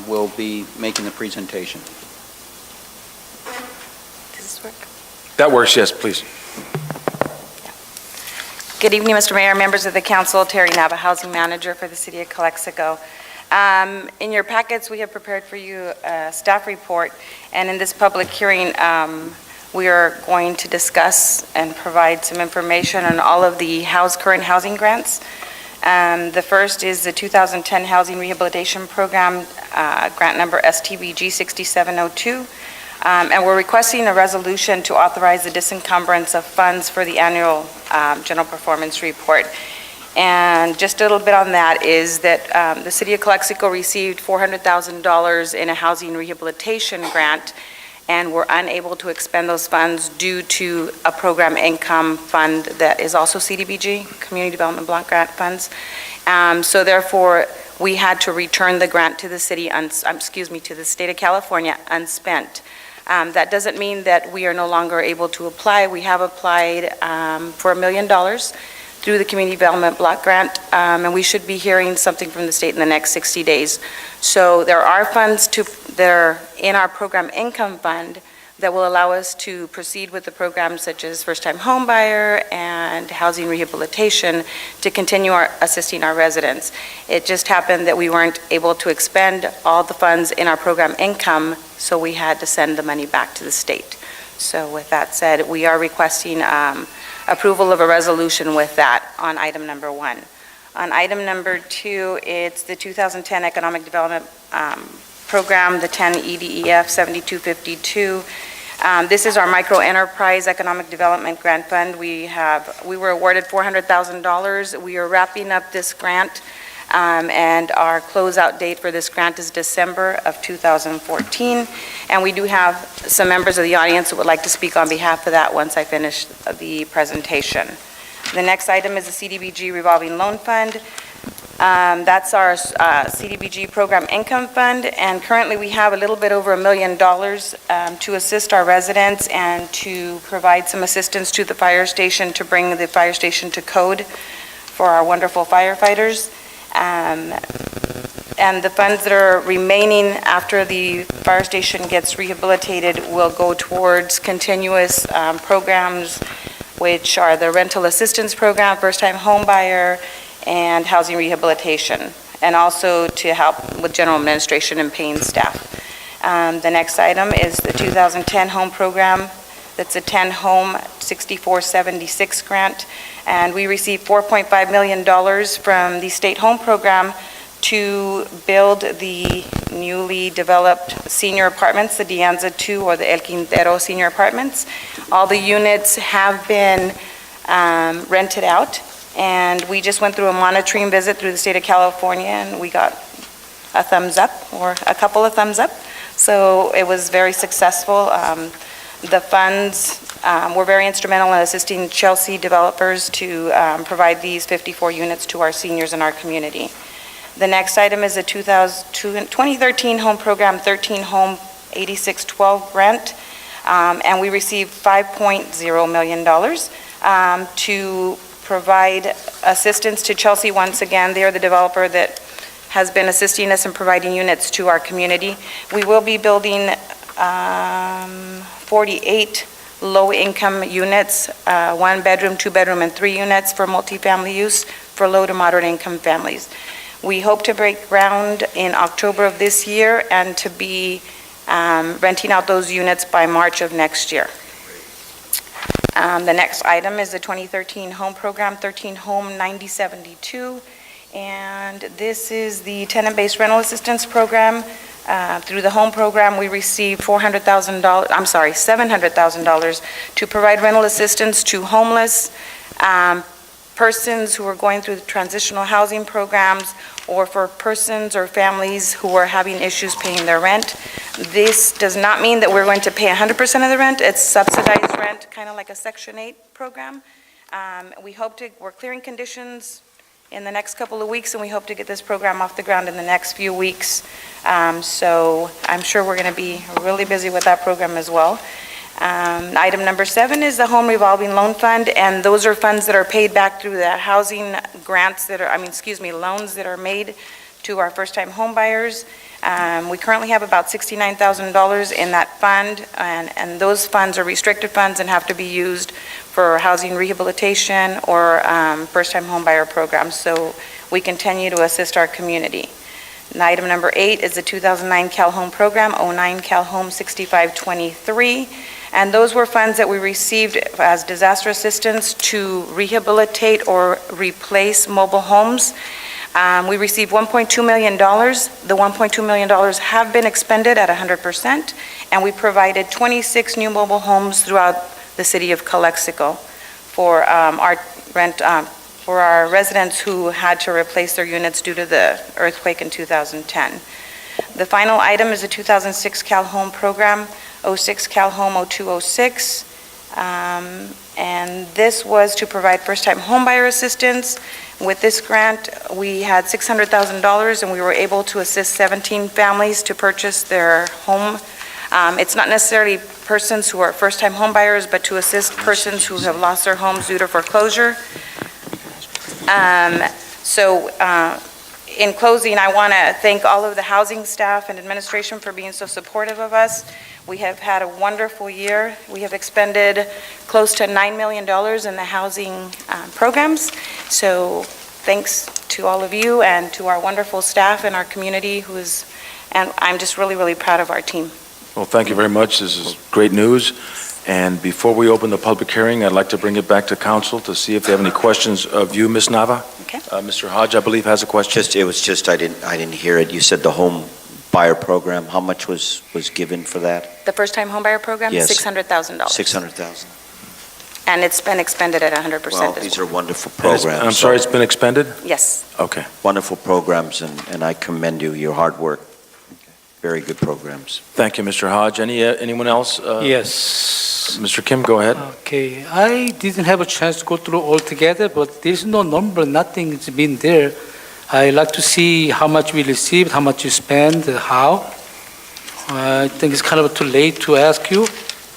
S11: will be making the presentation.
S3: Does this work?
S1: That works, yes, please.
S12: Good evening, Mr. Mayor, members of the council. Terry Nava, Housing Manager for the City of Calexico. In your packets, we have prepared for you a staff report, and in this public hearing, we are going to discuss and provide some information on all of the current housing grants. The first is the 2010 Housing Rehabilitation Program, grant number STBG 6702. And we're requesting a resolution to authorize the disencumbrance of funds for the annual general performance report. And just a little bit on that is that the City of Calexico received $400,000 in a housing rehabilitation grant, and we're unable to expend those funds due to a program income fund that is also CDBG, Community Development Block Grant Funds. So therefore, we had to return the grant to the city, to the state of California unspent. That doesn't mean that we are no longer able to apply. We have applied for $1 million through the Community Development Block Grant, and we should be hearing something from the state in the next 60 days. So there are funds that are in our program income fund that will allow us to proceed with the programs such as first-time home buyer and housing rehabilitation to continue assisting our residents. It just happened that we weren't able to expend all the funds in our program income, so we had to send the money back to the state. So with that said, we are requesting approval of a resolution with that on item number 1. On item number 2, it's the 2010 Economic Development Program, the 10 EDEF 7252. This is our micro enterprise economic development grant fund. We were awarded $400,000. We are wrapping up this grant, and our closeout date for this grant is December of 2014. And we do have some members of the audience who would like to speak on behalf of that once I finish the presentation. The next item is the CDBG revolving loan fund. That's our CDBG program income fund, and currently we have a little bit over $1 million to assist our residents and to provide some assistance to the fire station to bring the fire station to code for our wonderful firefighters. And the funds that are remaining after the fire station gets rehabilitated will go towards continuous programs, which are the rental assistance program, first-time home buyer, and housing rehabilitation, and also to help with general administration and paying staff. The next item is the 2010 home program. That's a 10 home 6476 grant, and we received $4.5 million from the state home program to build the newly developed senior apartments, the Dianza 2 or the El Quintero senior apartments. All the units have been rented out, and we just went through a monitoring visit through the state of California, and we got a thumbs up, or a couple of thumbs up. So it was very successful. The funds were very instrumental in assisting Chelsea developers to provide these 54 units to our seniors in our community. The next item is a 2013 home program, 13 home 8612 grant, and we received $5.0 million to provide assistance to Chelsea. Once again, they are the developer that has been assisting us in providing units to our community. We will be building 48 low-income units, 1 bedroom, 2 bedroom, and 3 units for multifamily use for low to moderate income families. We hope to break ground in October of this year and to be renting out those units by March of next year. The next item is the 2013 home program, 13 home 9072, and this is the tenant-based rental assistance program. Through the home program, we received $700,000 to provide rental assistance to homeless persons who are going through the transitional housing programs, or for persons or families who are having issues paying their rent. This does not mean that we're going to pay 100% of the rent. It's subsidized rent, kind of like a Section 8 program. We're clearing conditions in the next couple of weeks, and we hope to get this program off the ground in the next few weeks. So I'm sure we're going to be really busy with that program as well. Item number 7 is the home revolving loan fund, and those are funds that are paid back through the housing grants loans that are made to our first-time home buyers. We currently have about $69,000 in that fund, and those funds are restricted funds and have to be used for housing rehabilitation or first-time home buyer programs, so we continue to assist our community. And item number 8 is the 2009 Cal Home Program, 09 Cal Home 6523, and those were funds that we received as disaster assistance to rehabilitate or replace mobile homes. We received $1.2 million. The $1.2 million have been expended at 100%, and we provided 26 new mobile homes throughout the city of Calexico for our residents who had to replace their units due to the earthquake in 2010. The final item is the 2006 Cal Home Program, 06 Cal Home 0206. And this was to provide first-time homebuyer assistance. With this grant, we had $600,000, and we were able to assist 17 families to purchase their home. It's not necessarily persons who are first-time homebuyers, but to assist persons who have lost their homes due to foreclosure. In closing, I want to thank all of the housing staff and administration for being so supportive of us. We have had a wonderful year. We have expended close to $9 million in the housing programs. So thanks to all of you and to our wonderful staff and our community and I'm just really, really proud of our team.
S1: Well, thank you very much. This is great news. And before we open the public hearing, I'd like to bring it back to council to see if they have any questions of you, Ms. Nava.
S12: Okay.
S1: Mr. Hodge, I believe, has a question.
S4: I didn't hear it. You said the home buyer program, how much was given for that?
S12: The first-time homebuyer program,
S4: Yes.
S12: $600,000.
S4: 600,000.
S12: And it's been expended at 100%.
S4: Well,
S12: as
S4: these
S12: well.
S4: are wonderful
S1: And it's-
S4: programs.
S1: I'm sorry, it's been expended?
S12: Yes.
S1: Okay.
S4: Wonderful programs, and I commend you, your hard work. Very good programs.
S1: Thank you, Mr. Hodge. Anyone else?
S5: Yes.
S1: Mr. Kim, go ahead.
S5: Okay, I didn't have a chance to go through all together, but there's no number, nothing's been there. I like to see how much we received, how much you spend, how. I think it's kind of too late to ask you,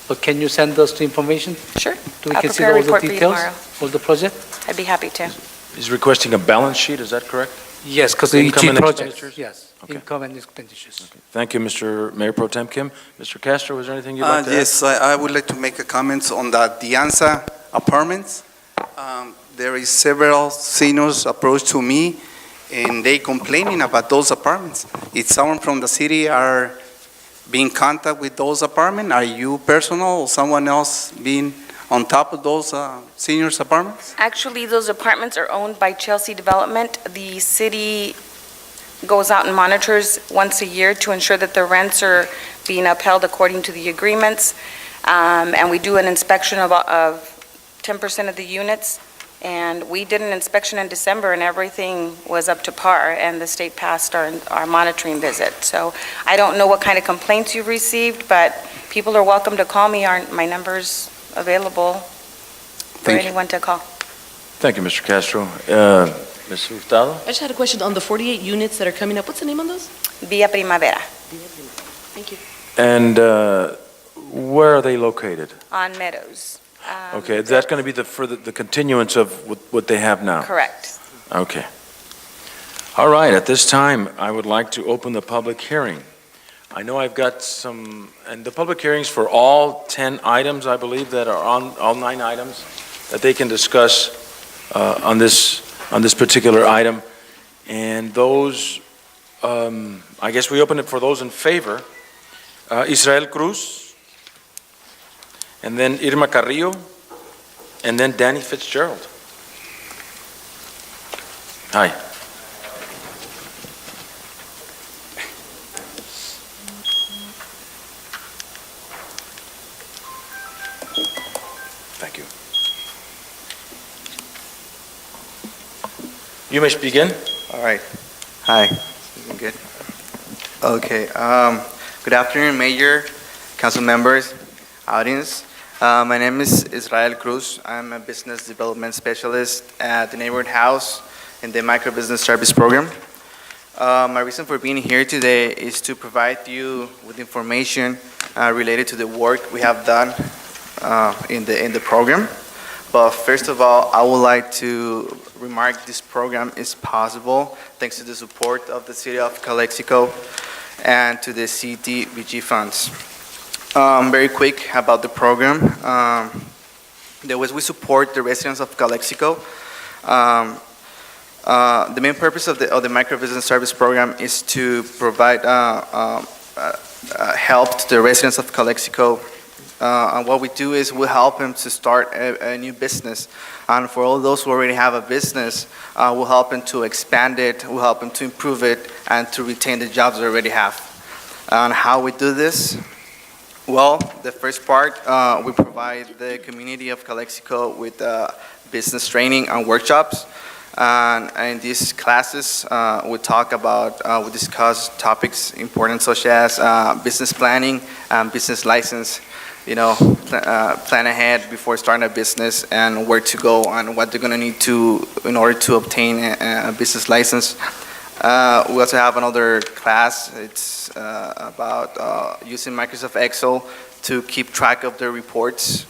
S5: but can you send us the information?
S12: Sure.
S5: Do we
S12: I'll
S5: can see
S12: prepare a
S5: all the
S12: report for you
S5: details
S12: tomorrow.
S5: of the project?
S12: I'd be happy to.
S1: He's requesting a balance sheet, is that correct?
S5: Yes, because the
S1: Income
S5: G
S1: and
S5: project,
S1: expenditures?
S5: yes,
S1: Okay.
S5: income and expenditures.
S1: Thank you, Mr. Mayor Pro Tem Kim. Mr. Castro, was there anything you'd like to add?
S9: Yes, I would like to make a comment on the Dianza apartments. There is several seniors approached to me, and they complaining about those apartments. If someone from the city are being in contact with those apartments, are you personal or someone else being on top of those seniors apartments?
S12: Actually, those apartments are owned by Chelsea Development. The city goes out and monitors once a year to ensure that the rents are being upheld according to the agreements. And we do an inspection of 10% of the units. And we did an inspection in December, and everything was up to par, and the state passed our monitoring visit. So I don't know what kind of complaints you've received, but people are welcome to call me. My number's available for
S9: Thank you.
S12: anyone to call.
S1: Thank you, Mr. Castro. Ms. Hurtado?
S7: I just had a question on the 48 units that are coming up. What's the name on those?
S12: Via Primavera
S7: Thank you.
S1: And where are they located?
S12: on Meadows.
S1: Okay, that's going to be for the continuance of what they have now?
S12: Correct.
S1: Okay. All right, at this time, I would like to open the public hearing. I know I've got and the public hearings for all 10 items, I believe, that are on, all 9 items, that they can discuss on this particular item. And those, I guess we open it for those in favor. Israel Cruz, and then Irma Carrillo, and then Danny Fitzgerald. Hi. Thank you. You may begin.
S13: All right. Hi. Good. Okay. Good afternoon, Mayor, council members, audience. My name is Israel Cruz. I'm a business development specialist at the Neighborhood House in the Micro Business Service Program. My reason for being here today is to provide you with information related to the work we have done in the program. But first of all, I would like to remark this program is possible thanks to the support of the City of Calexico and to the CDBG funds. Very quick about the program. We support the residents of Calexico. The main purpose of the Micro Business Service Program is to provide help to the residents of Calexico. And what we do is we help them to start a new business. And for all those who already have a business, we'll help them to expand it, we'll help them to improve it, and to retain the jobs they already have. And how we do this? Well, the first part, we provide the community of Calexico with business training and workshops. And in these classes, we discuss topics important such as business planning, business license, plan ahead before starting a business and where to go and what they're going to need in order to obtain a business license. We also have another class. It's about using Microsoft Excel to keep track of their reports.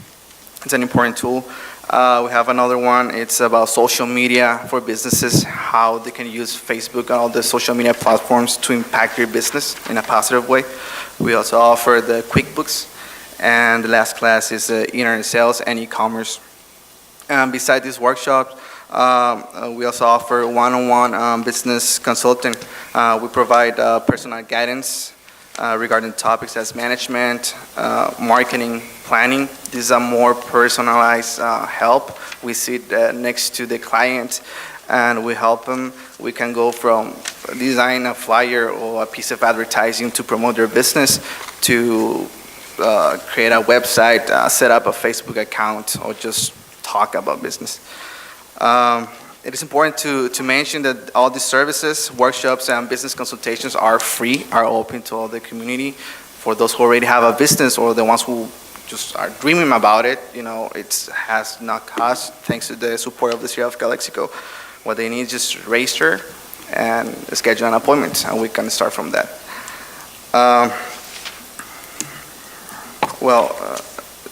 S13: It's an important tool. We have another one. It's about social media for businesses, how they can use Facebook and all the social media platforms to impact their business in a positive way. We also offer the QuickBooks. And the last class is internet sales and e-commerce. Besides these workshops, we also offer one-on-one business consulting. We provide personal guidance regarding topics as management, marketing, planning. These are more personalized help. We sit next to the client and we help them. We can go from design a flyer or a piece of advertising to promote their business to create a website, set up a Facebook account, or just talk about business. It is important to mention that all these services, workshops, and business consultations are free, are open to all the community. For those who already have a business or the ones who just are dreaming about it, it has no cost thanks to the support of the City of Calexico. What they need is just register and schedule an appointment, and we can start from that.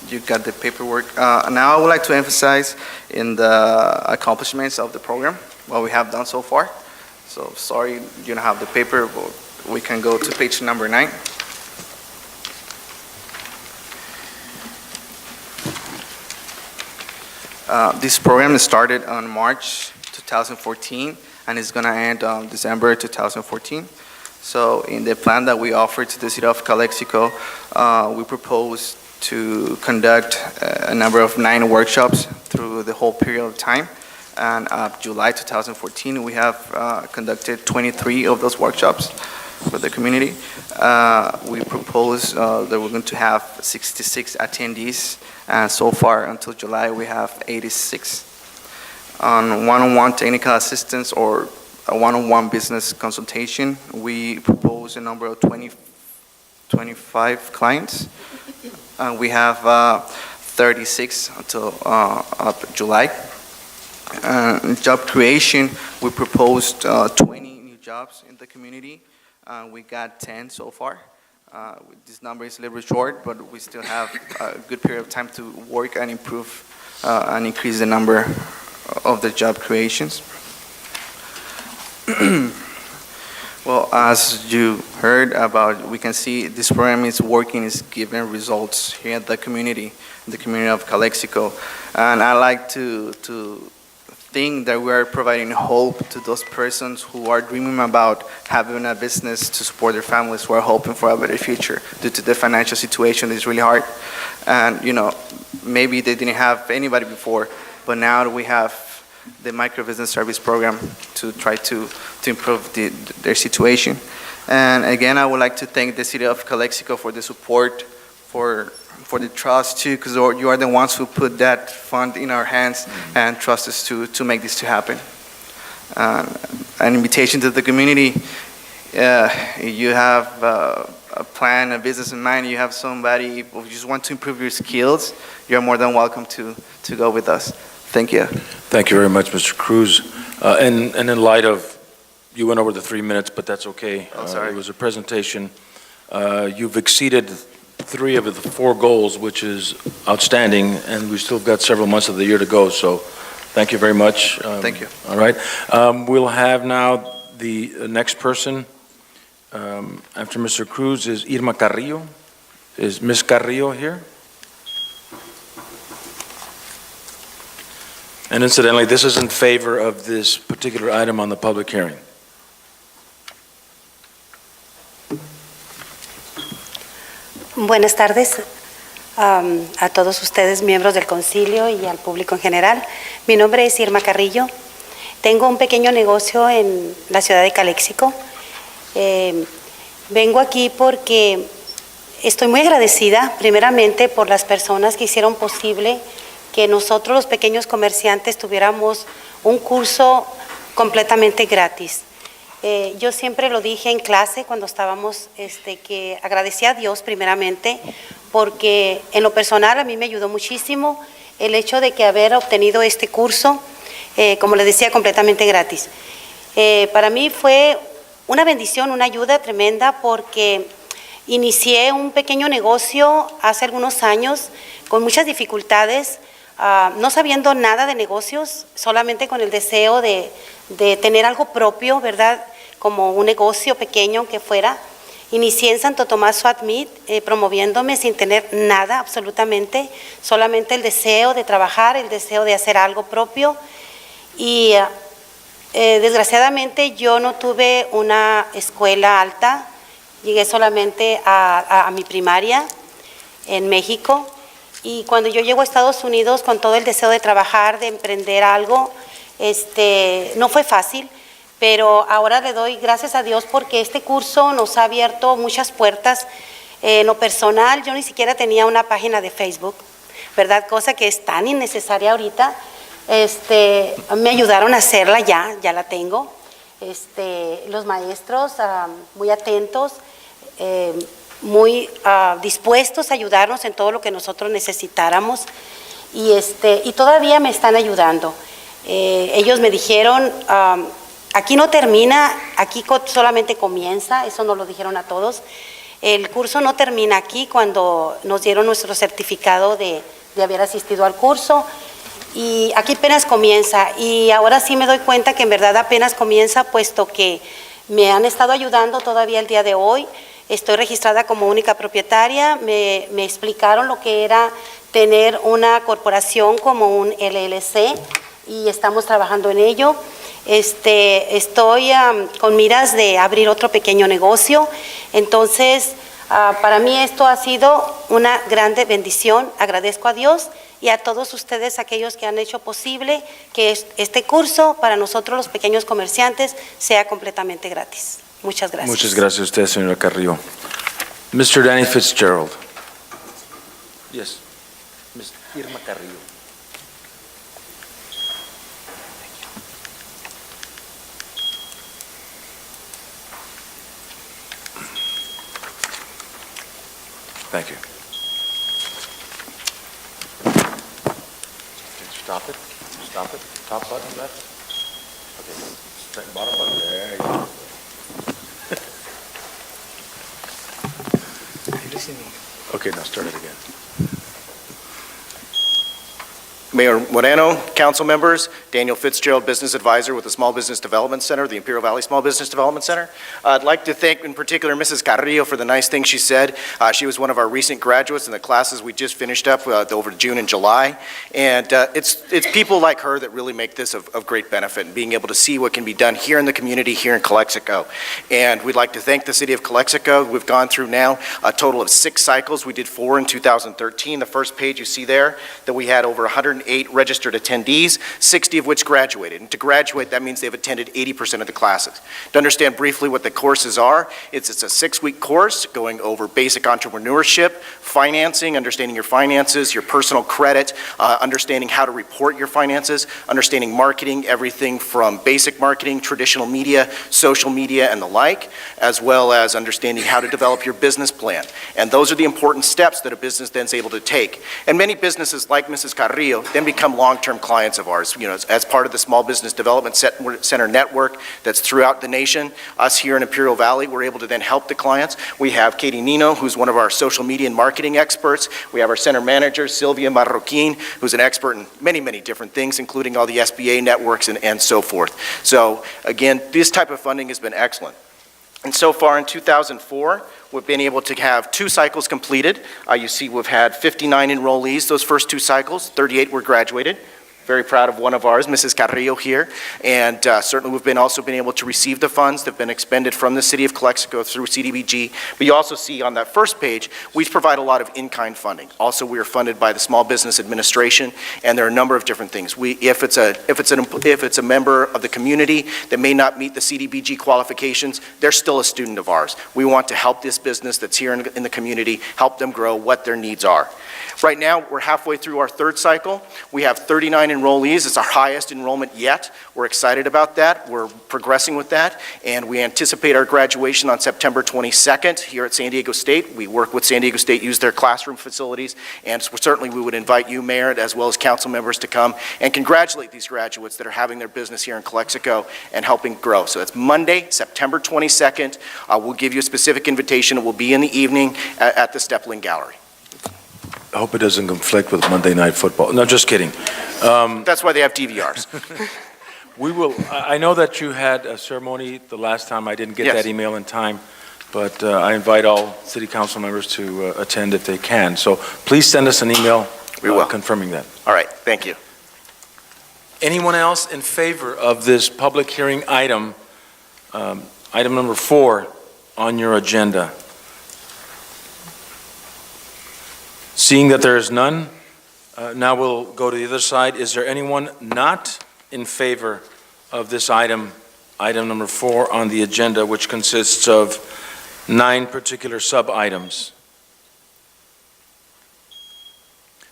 S13: You got the paperwork. Now I would like to emphasize in the accomplishments of the program, what we have done so far. So sorry you don't have the paper, but we can go to page number 9. This program started on March 2014 and is going to end on December 2014. So in the plan that we offered to the City of Calexico, we propose to conduct a number of 9 workshops through the whole period of time. And July 2014, we have conducted 23 of those workshops for the community. We propose that we're going to have 66 attendees, and so far until July, we have 86. On one-on-one technical assistance or a one-on-one business consultation, we propose a number of 25 clients. We have 36 until up July. Job creation, we proposed 20 new jobs in the community. We got 10 so far. This number is a little bit short, but we still have a good period of time to work and improve and increase the number of the job creations. Well, as you heard about, we can see this program is working, is giving results here in the community of Calexico. And I like to think that we are providing hope to those persons who are dreaming about having a business to support their families, who are hoping for a better future due to the financial situation is really hard. And, maybe they didn't have anybody before, but now we have the micro-business service program to try to improve their situation. And again, I would like to thank the City of Calexico for the support, for the trust too, because you are the ones who put that fund in our hands and trust us to make this to happen. An invitation to the community, you have a plan, a business in mind, you have somebody who just want to improve your skills, you're more than welcome to go with us. Thank you.
S1: Thank you very much, Mr. Cruz. And in light of, you went over the 3 minutes, but that's okay.
S13: Oh, sorry.
S1: It was a presentation. You've exceeded 3 of the 4 goals, which is outstanding, and we've still got several months of the year to go, so thank you very much.
S13: Thank you.
S1: All right. We'll have now the next person after Mr. Cruz is Irma Carrillo. Is Ms. Carrillo here? And incidentally, this is in favor of this particular item on the public hearing.
S14: Buenas tardes a todos ustedes, miembros del concilio, y al público en general. Mi nombre es Irma Carrillo. Tengo un pequeño negocio en la ciudad de Calexico. Vengo aquí porque estoy muy agradecida, primeramente, por las personas que hicieron posible que nosotros, los pequeños comerciantes, tuviéramos un curso completamente gratis. Yo siempre lo dije en clase cuando estábamos, que agradecía a Dios primeramente, porque en lo personal a mí me ayudó muchísimo el hecho de que haber obtenido este curso, como les decía, completamente gratis. Para mí fue una bendición, una ayuda tremenda, porque inicié un pequeño negocio hace algunos años con muchas dificultades, no sabiendo nada de negocios, solamente con el deseo de tener algo propio, ¿verdad? Como un negocio pequeño que fuera. Inicié en Santo Tomás Suadmit, promoviéndome sin tener nada absolutamente, solamente el deseo de trabajar, el deseo de hacer algo propio. Y desgraciadamente yo no tuve una escuela alta, llegué solamente a mi primaria en México. Y cuando yo llego a Estados Unidos con todo el deseo de trabajar, de emprender algo, no fue fácil, pero ahora le doy gracias a Dios porque este curso nos ha abierto muchas puertas. En lo personal, yo ni siquiera tenía una página de Facebook, ¿verdad? Cosa que es tan innecesaria ahorita. Me ayudaron a hacerla, ya la tengo. Los maestros muy atentos, muy dispuestos a ayudarnos en todo lo que nosotros necesitáramos, y todavía me están ayudando. Ellos me dijeron, aquí no termina, aquí solamente comienza, eso nos lo dijeron a todos. El curso no termina aquí, cuando nos dieron nuestro certificado de haber asistido al curso, y aquí apenas comienza. Y ahora sí me doy cuenta que en verdad apenas comienza, puesto que me han estado ayudando todavía el día de hoy. Estoy registrada como única propietaria, me explicaron lo que era tener una corporación como un LLC, y estamos trabajando en ello. Estoy con miras de abrir otro pequeño negocio. Entonces, para mí esto ha sido una grande bendición. Agradezco a Dios y a todos ustedes, aquellos que han hecho posible que este curso para nosotros los pequeños comerciantes sea completamente gratis. Muchas gracias.
S1: Muchas gracias a usted, señora Carrillo. Mr. Danny Fitzgerald. Yes. Ms. Irma Carrillo. Thank you. Stop it. Stop it. Top button left. Okay. Bottom button. There you go. Okay, now start it again.
S15: Mayor Moreno, council members, Daniel Fitzgerald, business advisor with the Small Business Development Center, the Imperial Valley Small Business Development Center. I'd like to thank in particular Mrs. Carrillo for the nice things she said. She was one of our recent graduates in the classes we just finished up over June and July. And it's people like her that really make this of great benefit, and being able to see what can be done here in the community, here in Calexico. And we'd like to thank the city of Calexico. We've gone through now a total of 6 cycles. We did 4 in 2013. The first page you see there, that we had over 108 registered attendees, 60 of which graduated. And to graduate, that means they've attended 80% of the classes. To understand briefly what the courses are, it's a 6-week course going over basic entrepreneurship, financing, understanding your finances, your personal credit, understanding how to report your finances, understanding marketing, everything from basic marketing, traditional media, social media, and the like, as well as understanding how to develop your business plan. And those are the important steps that a business then is able to take. And many businesses like Mrs. Carrillo then become long-term clients of ours. You know, as part of the Small Business Development Center network that's throughout the nation, us here in Imperial Valley, we're able to then help the clients. We have Katie Nino, who's one of our social media and marketing experts. We have our center manager, Sylvia Marroquin, who's an expert in many, many different things, including all the SBA networks and so forth. So again, this type of funding has been excellent. And so far in 2004, we've been able to have 2 cycles completed. You see we've had 59 enrollees those first 2 cycles, 38 were graduated. Very proud of one of ours, Mrs. Carrillo here. And certainly we've also been able to receive the funds that have been expended from the city of Calexico through CDBG. But you also see on that first page, we provide a lot of in-kind funding. Also, we are funded by the Small Business Administration, and there are a number of different things. If it's a member of the community that may not meet the CDBG qualifications, they're still a student of ours. We want to help this business that's here in the community, help them grow, what their needs are. Right now, we're halfway through our third cycle. We have 39 enrollees. It's our highest enrollment yet. We're excited about that. We're progressing with that, and we anticipate our graduation on September 22nd here at San Diego State. We work with San Diego State, use their classroom facilities, and certainly we would invite you, Mayor, as well as council members to come and congratulate these graduates that are having their business here in Calexico and helping grow. So it's Monday, September 22nd. We'll give you a specific invitation. It will be in the evening at the Stepling Gallery.
S1: I hope it doesn't conflict with Monday Night Football. No, just kidding.
S15: That's why they have DVRs.
S1: We will, I know that you had a ceremony the last time. I didn't get
S15: Yes.
S1: that email in time, but I invite all city council members to attend if they can. So please send us an email
S15: We will.
S1: confirming that.
S15: All right, thank you.
S1: Anyone else in favor of this public hearing item, item number 4 on your agenda? Seeing that there is none, now we'll go to the other side. Is there anyone not in favor of this item, item number 4 on the agenda, which consists of 9 particular sub-items?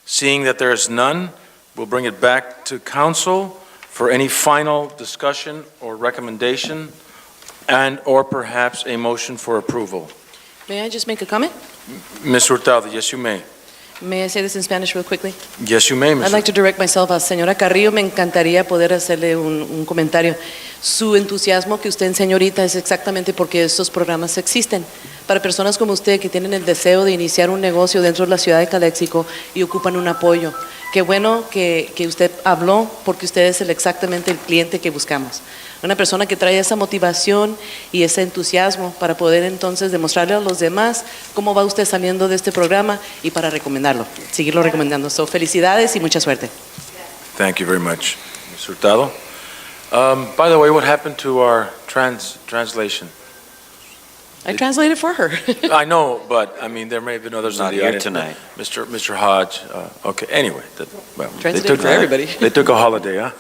S1: Seeing that there is none, we'll bring it back to council for any final discussion or recommendation and/or perhaps a motion for approval.
S7: May I just make a comment?
S1: Ms. Hurtado, yes, you may.
S7: May I say this in Spanish real quickly?
S1: Yes, you may, Ms.
S7: I'd like to direct myself a señora Carrillo. Me encantaría poder hacerle un comentario. Su entusiasmo que usted, señorita, es exactamente porque estos programas existen. Para personas como usted que tienen el deseo de iniciar un negocio dentro de la ciudad de Calexico y ocupan un apoyo. Qué bueno que usted habló porque usted es exactamente el cliente que buscamos. Una persona que trae esa motivación y ese entusiasmo para poder entonces demostrarle a los demás cómo va usted saliendo de este programa y para recomendarlo, seguirlo recomendando. So, felicidades y mucha suerte.
S1: Thank you very much, Ms. Hurtado. By the way, what happened to our translation?
S7: I translated for her.
S1: I know, but I mean, there may have been others
S4: Not
S1: in the
S4: here
S1: audience.
S4: tonight.
S1: Mr. Hodge, okay, anyway, well, they
S7: Translated
S1: took
S7: for everybody.
S1: They took a holiday, huh?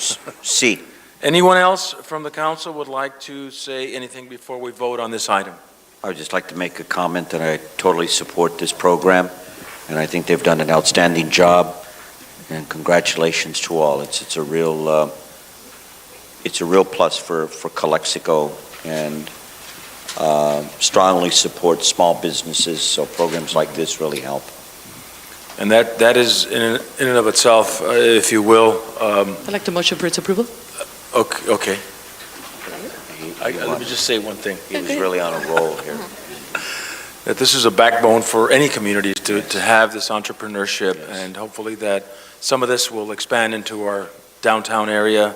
S4: C.
S1: Anyone else from the council would like to say anything before we vote on this item?
S4: I would just like to make a comment that I totally support this program, and I think they've done an outstanding job, and congratulations to all. It's a real plus for Calexico, and strongly support small businesses, so programs like this really help.
S1: And that is in and of itself, if you will,
S7: I'd like to motion for its approval.
S1: okay. Let me just say one thing.
S4: He was really on a roll here.
S1: That this is a backbone for any community to have this entrepreneurship, and hopefully that some of this will expand into our downtown area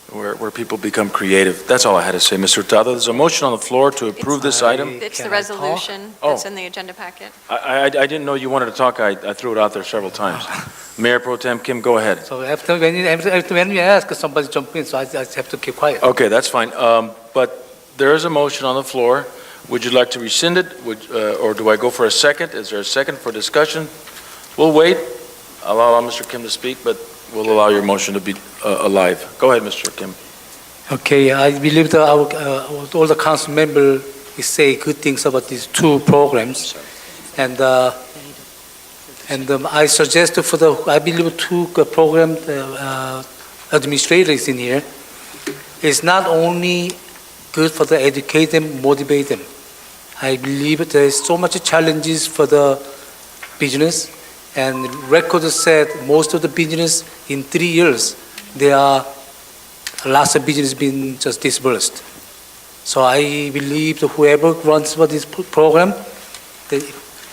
S1: where people become creative. That's all I had to say, Mr. Hurtado. There's a motion on the floor to approve this item.
S3: It's the
S5: Can I talk?
S3: resolution
S1: Oh.
S3: that's in the agenda packet.
S1: I didn't know you wanted to talk. I threw it out there several times. Mayor Pro Tem Kim, go ahead.
S5: So when you ask, somebody jump in, so I just have to keep quiet.
S1: Okay, that's fine. But there is a motion on the floor. Would you like to rescind it? Or do I go for a second? Is there a second for discussion? We'll wait. I'll allow Mr. Kim to speak, but we'll allow your motion to be alive. Go ahead, Mr. Kim.
S5: Okay, I believe that all the council members say good things about these 2 programs. And I suggest I believe 2 program administrators in here. It's not only good for the educate them, motivate them. I believe there is so much challenges for the business, and record said most of the business in 3 years, there are lots of business being just disbursed. So I believe that whoever runs for this program,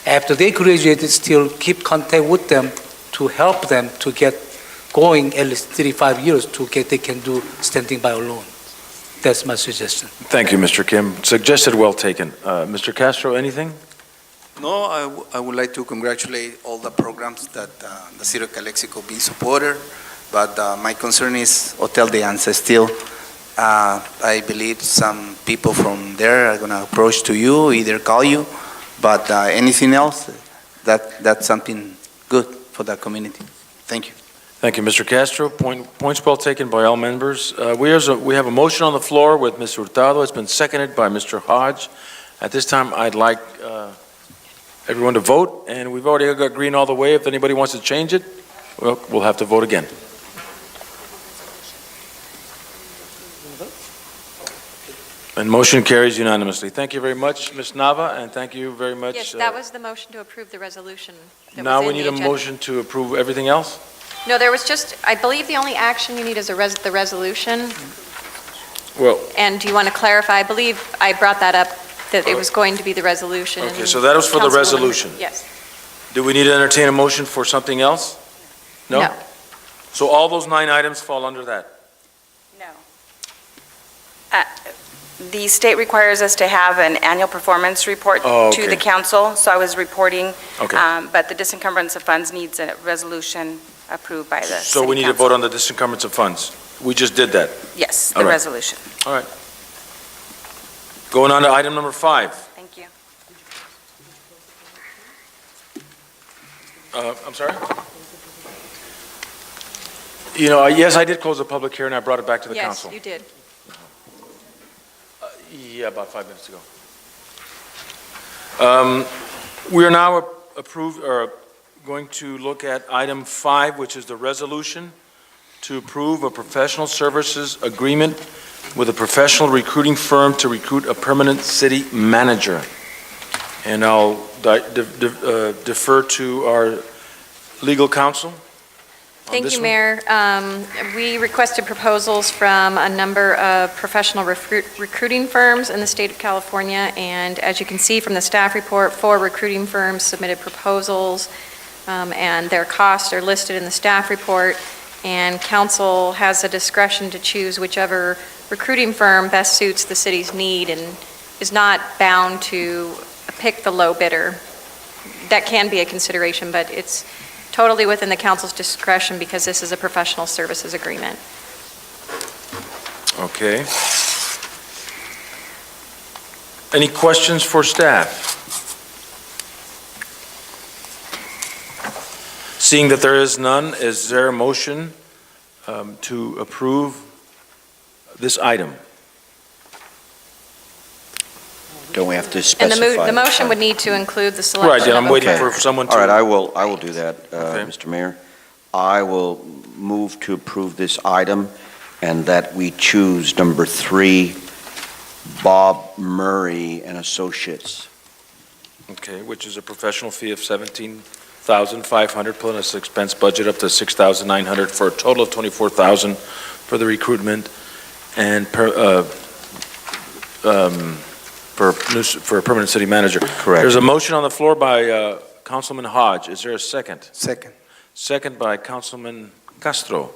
S5: after they graduate, still keep contact with them to help them to get going at least 35 years they can do standing by alone. That's my suggestion.
S1: Thank you, Mr. Kim. Suggested, well taken. Mr. Castro, anything?
S9: No, I would like to congratulate all the programs that the City of Calexico being supported, but my concern is Hotel de Anza still. I believe some people from there are going to approach to you, either call you, but anything else, that's something good for the community. Thank you.
S1: Thank you, Mr. Castro. Points well taken by all members. We have a motion on the floor with Ms. Hurtado. It's been seconded by Mr. Hodge. At this time, I'd like everyone to vote, and we've already got green all the way. If anybody wants to change it, well, we'll have to vote again. And motion carries unanimously. Thank you very much, Ms. Nava, and thank you very much.
S3: Yes, that was the motion to approve the resolution that was
S1: Now
S3: in
S1: we
S3: the
S1: need a
S3: agenda.
S1: motion to approve everything else?
S3: No, there was just, I believe the only action you need is the resolution.
S1: Well,
S3: And do you want to clarify? I believe I brought that up, that it was going to be the resolution.
S1: okay,
S3: and
S1: so that was for the
S3: Councilwoman-
S1: resolution.
S3: Yes.
S1: Do we need to entertain a motion for something else?
S3: No.
S1: So all those 9 items fall under that?
S12: No. The state requires us to have an annual performance report
S1: Oh,
S12: to the
S1: okay.
S12: council, so I was reporting,
S1: Okay.
S12: but the disencumbrance of funds needs a resolution approved by the city
S1: So we need to
S12: council.
S1: vote on the disencumbrance of funds. We just did that.
S12: Yes,
S1: All
S12: the
S1: right.
S12: resolution.
S1: Going on to item number 5.
S12: Thank you.
S1: I'm sorry? You know, yes, I did close the public hearing. I brought it back to the
S3: Yes,
S1: council.
S3: you did.
S1: Yeah, about 5 minutes ago. We are now going to look at item 5, which is the resolution to approve a professional services agreement with a professional recruiting firm to recruit a permanent city manager. And I'll defer to our legal counsel on
S3: Thank
S1: this
S3: you,
S1: one.
S3: Mayor. We requested proposals from a number of professional recruiting firms in the state of California, and as you can see from the staff report, 4 recruiting firms submitted proposals, and their costs are listed in the staff report, and council has the discretion to choose whichever recruiting firm best suits the city's need and is not bound to pick the low bidder. That can be a consideration, but it's totally within the council's discretion because this is a professional services agreement.
S1: Okay. Any questions for staff? Seeing that there is none, is there a motion to approve this item?
S4: Don't we have to
S3: And
S4: specify?
S3: the motion would need to include the selection
S1: Right, yeah,
S3: of
S1: I'm
S3: a
S1: waiting
S3: bidder.
S1: for someone to.
S4: All right, I will do that,
S1: Okay.
S4: Mr. Mayor. I will move to approve this item and that we choose number 3, Bob Murray and Associates.
S1: Okay, which is a professional fee of $17,500 plus expense budget up to $6,900 for a total of $24,000 for the recruitment and for a permanent city manager.
S4: Correct.
S1: There's a motion on the floor by Councilman Hodge. Is there a second?
S6: Second.
S1: Second by Councilman Castro.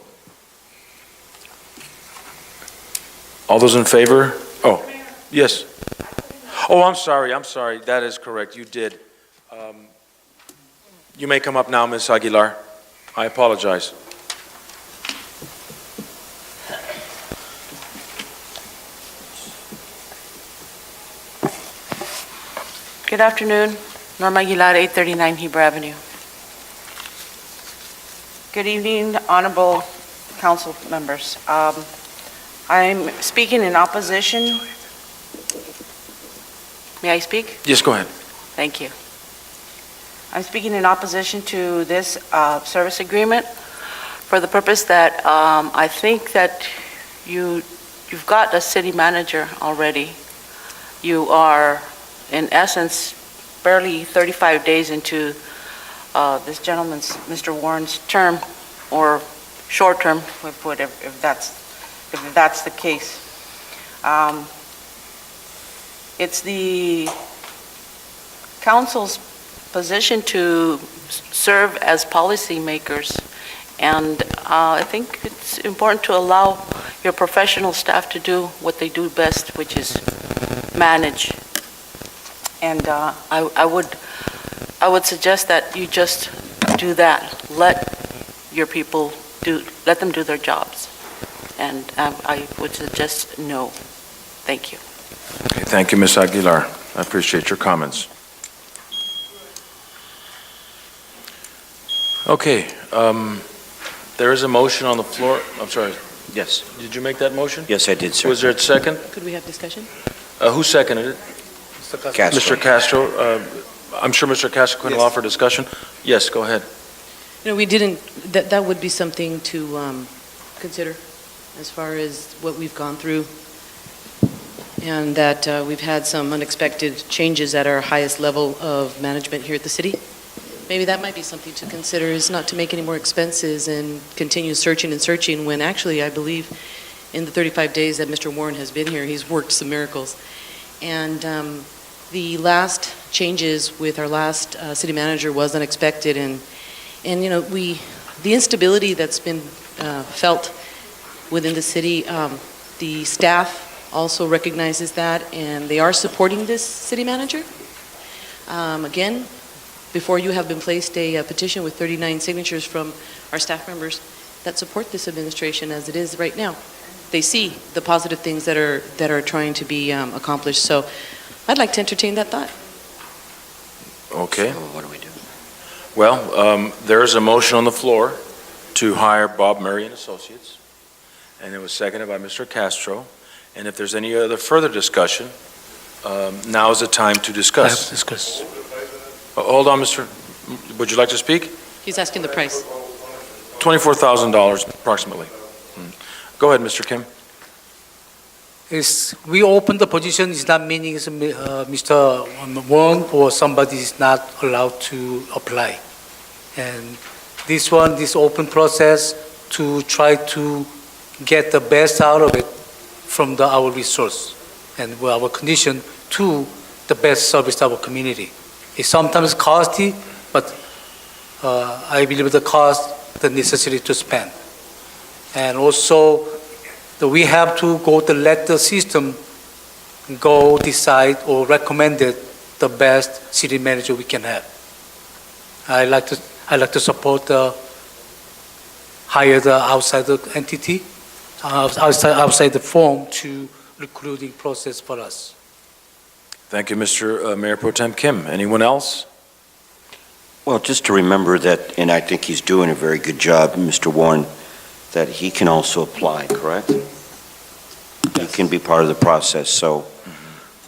S1: All those in favor? Oh, yes. Oh, I'm sorry. That is correct. You did. You may come up now, Ms. Aguilar. I apologize.
S16: Good afternoon. Norma Aguilar, 839 Heber Avenue. Good evening, honorable council members. I'm speaking in opposition. May I speak?
S1: Yes, go ahead.
S16: Thank you. I'm speaking in opposition to this service agreement for the purpose that I think that you've got a city manager already. You are, in essence, barely 35 days into this gentleman's, Mr. Warren's term, or short term, if that's the case. It's the council's position to serve as policymakers, and I think it's important to allow your professional staff to do what they do best, which is manage. And I would suggest that you just do that. Let your people let them do their jobs. And I would suggest no. Thank you.
S1: Okay, thank you, Ms. Aguilar. I appreciate your comments. Okay, there is a motion on the floor. I'm sorry.
S4: Yes.
S1: Did you make that motion?
S4: Yes, I did, sir.
S1: Was there a second?
S16: Could we have discussion?
S1: Who seconded it?
S4: Castro.
S1: Mr. Castro. I'm sure Mr. Castlequin will offer discussion. Yes, go ahead.
S7: We didn't, that would be something to consider as far as what we've gone through, and that we've had some unexpected changes at our highest level of management here at the city. Maybe that might be something to consider, is not to make any more expenses and continue searching and searching, when actually I believe in the 35 days that Mr. Warren has been here, he's worked some miracles. And the last changes with our last city manager was unexpected, and the instability that's been felt within the city, the staff also recognizes that, and they are supporting this city manager. Again, before you have been placed a petition with 39 signatures from our staff members that support this administration as it is right now. They see the positive things that are trying to be accomplished. So I'd like to entertain that thought.
S1: Okay.
S4: So what do we do?
S1: Well, there is a motion on the floor to hire Bob Murray and Associates, and it was seconded by Mr. Castro. And if there's any other further discussion, now is the time to discuss. Hold on, would you like to speak?
S7: He's asking the price.
S1: $24,000 approximately. Go ahead, Mr. Kim.
S5: We open the position is not meaning Mr. Wong or somebody is not allowed to apply. And this open process to try to get the best out of it from our resource and our condition to the best service to our community. It's sometimes costly, but I believe the cost, the necessity to spend. And also, we have to go to let the system go decide or recommend it the best city manager we can have. I like to support hire the outside entity, outside the firm to recruiting process for us.
S1: Thank you, Mr. Mayor Pro Tem Kim. Anyone else?
S4: Well, just to remember that, and I think he's doing a very good job, Mr. Warren, that he can also apply, correct? He can be part of the process. So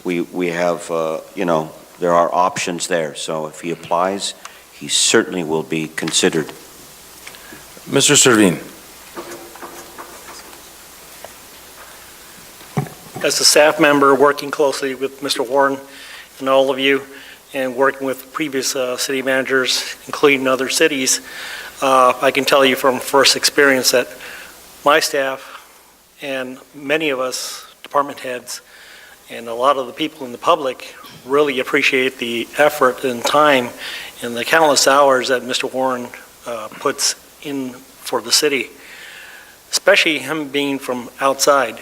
S4: we have, there are options there. So if he applies, he certainly will be considered.
S1: Mr. Servine.
S17: As a staff member working closely with Mr. Warren and all of you, and working with previous city managers, including other cities, I can tell you from first experience that my staff and many of us department heads and a lot of the people in the public really appreciate the effort and time and the countless hours that Mr. Warren puts in for the city, especially him being from outside,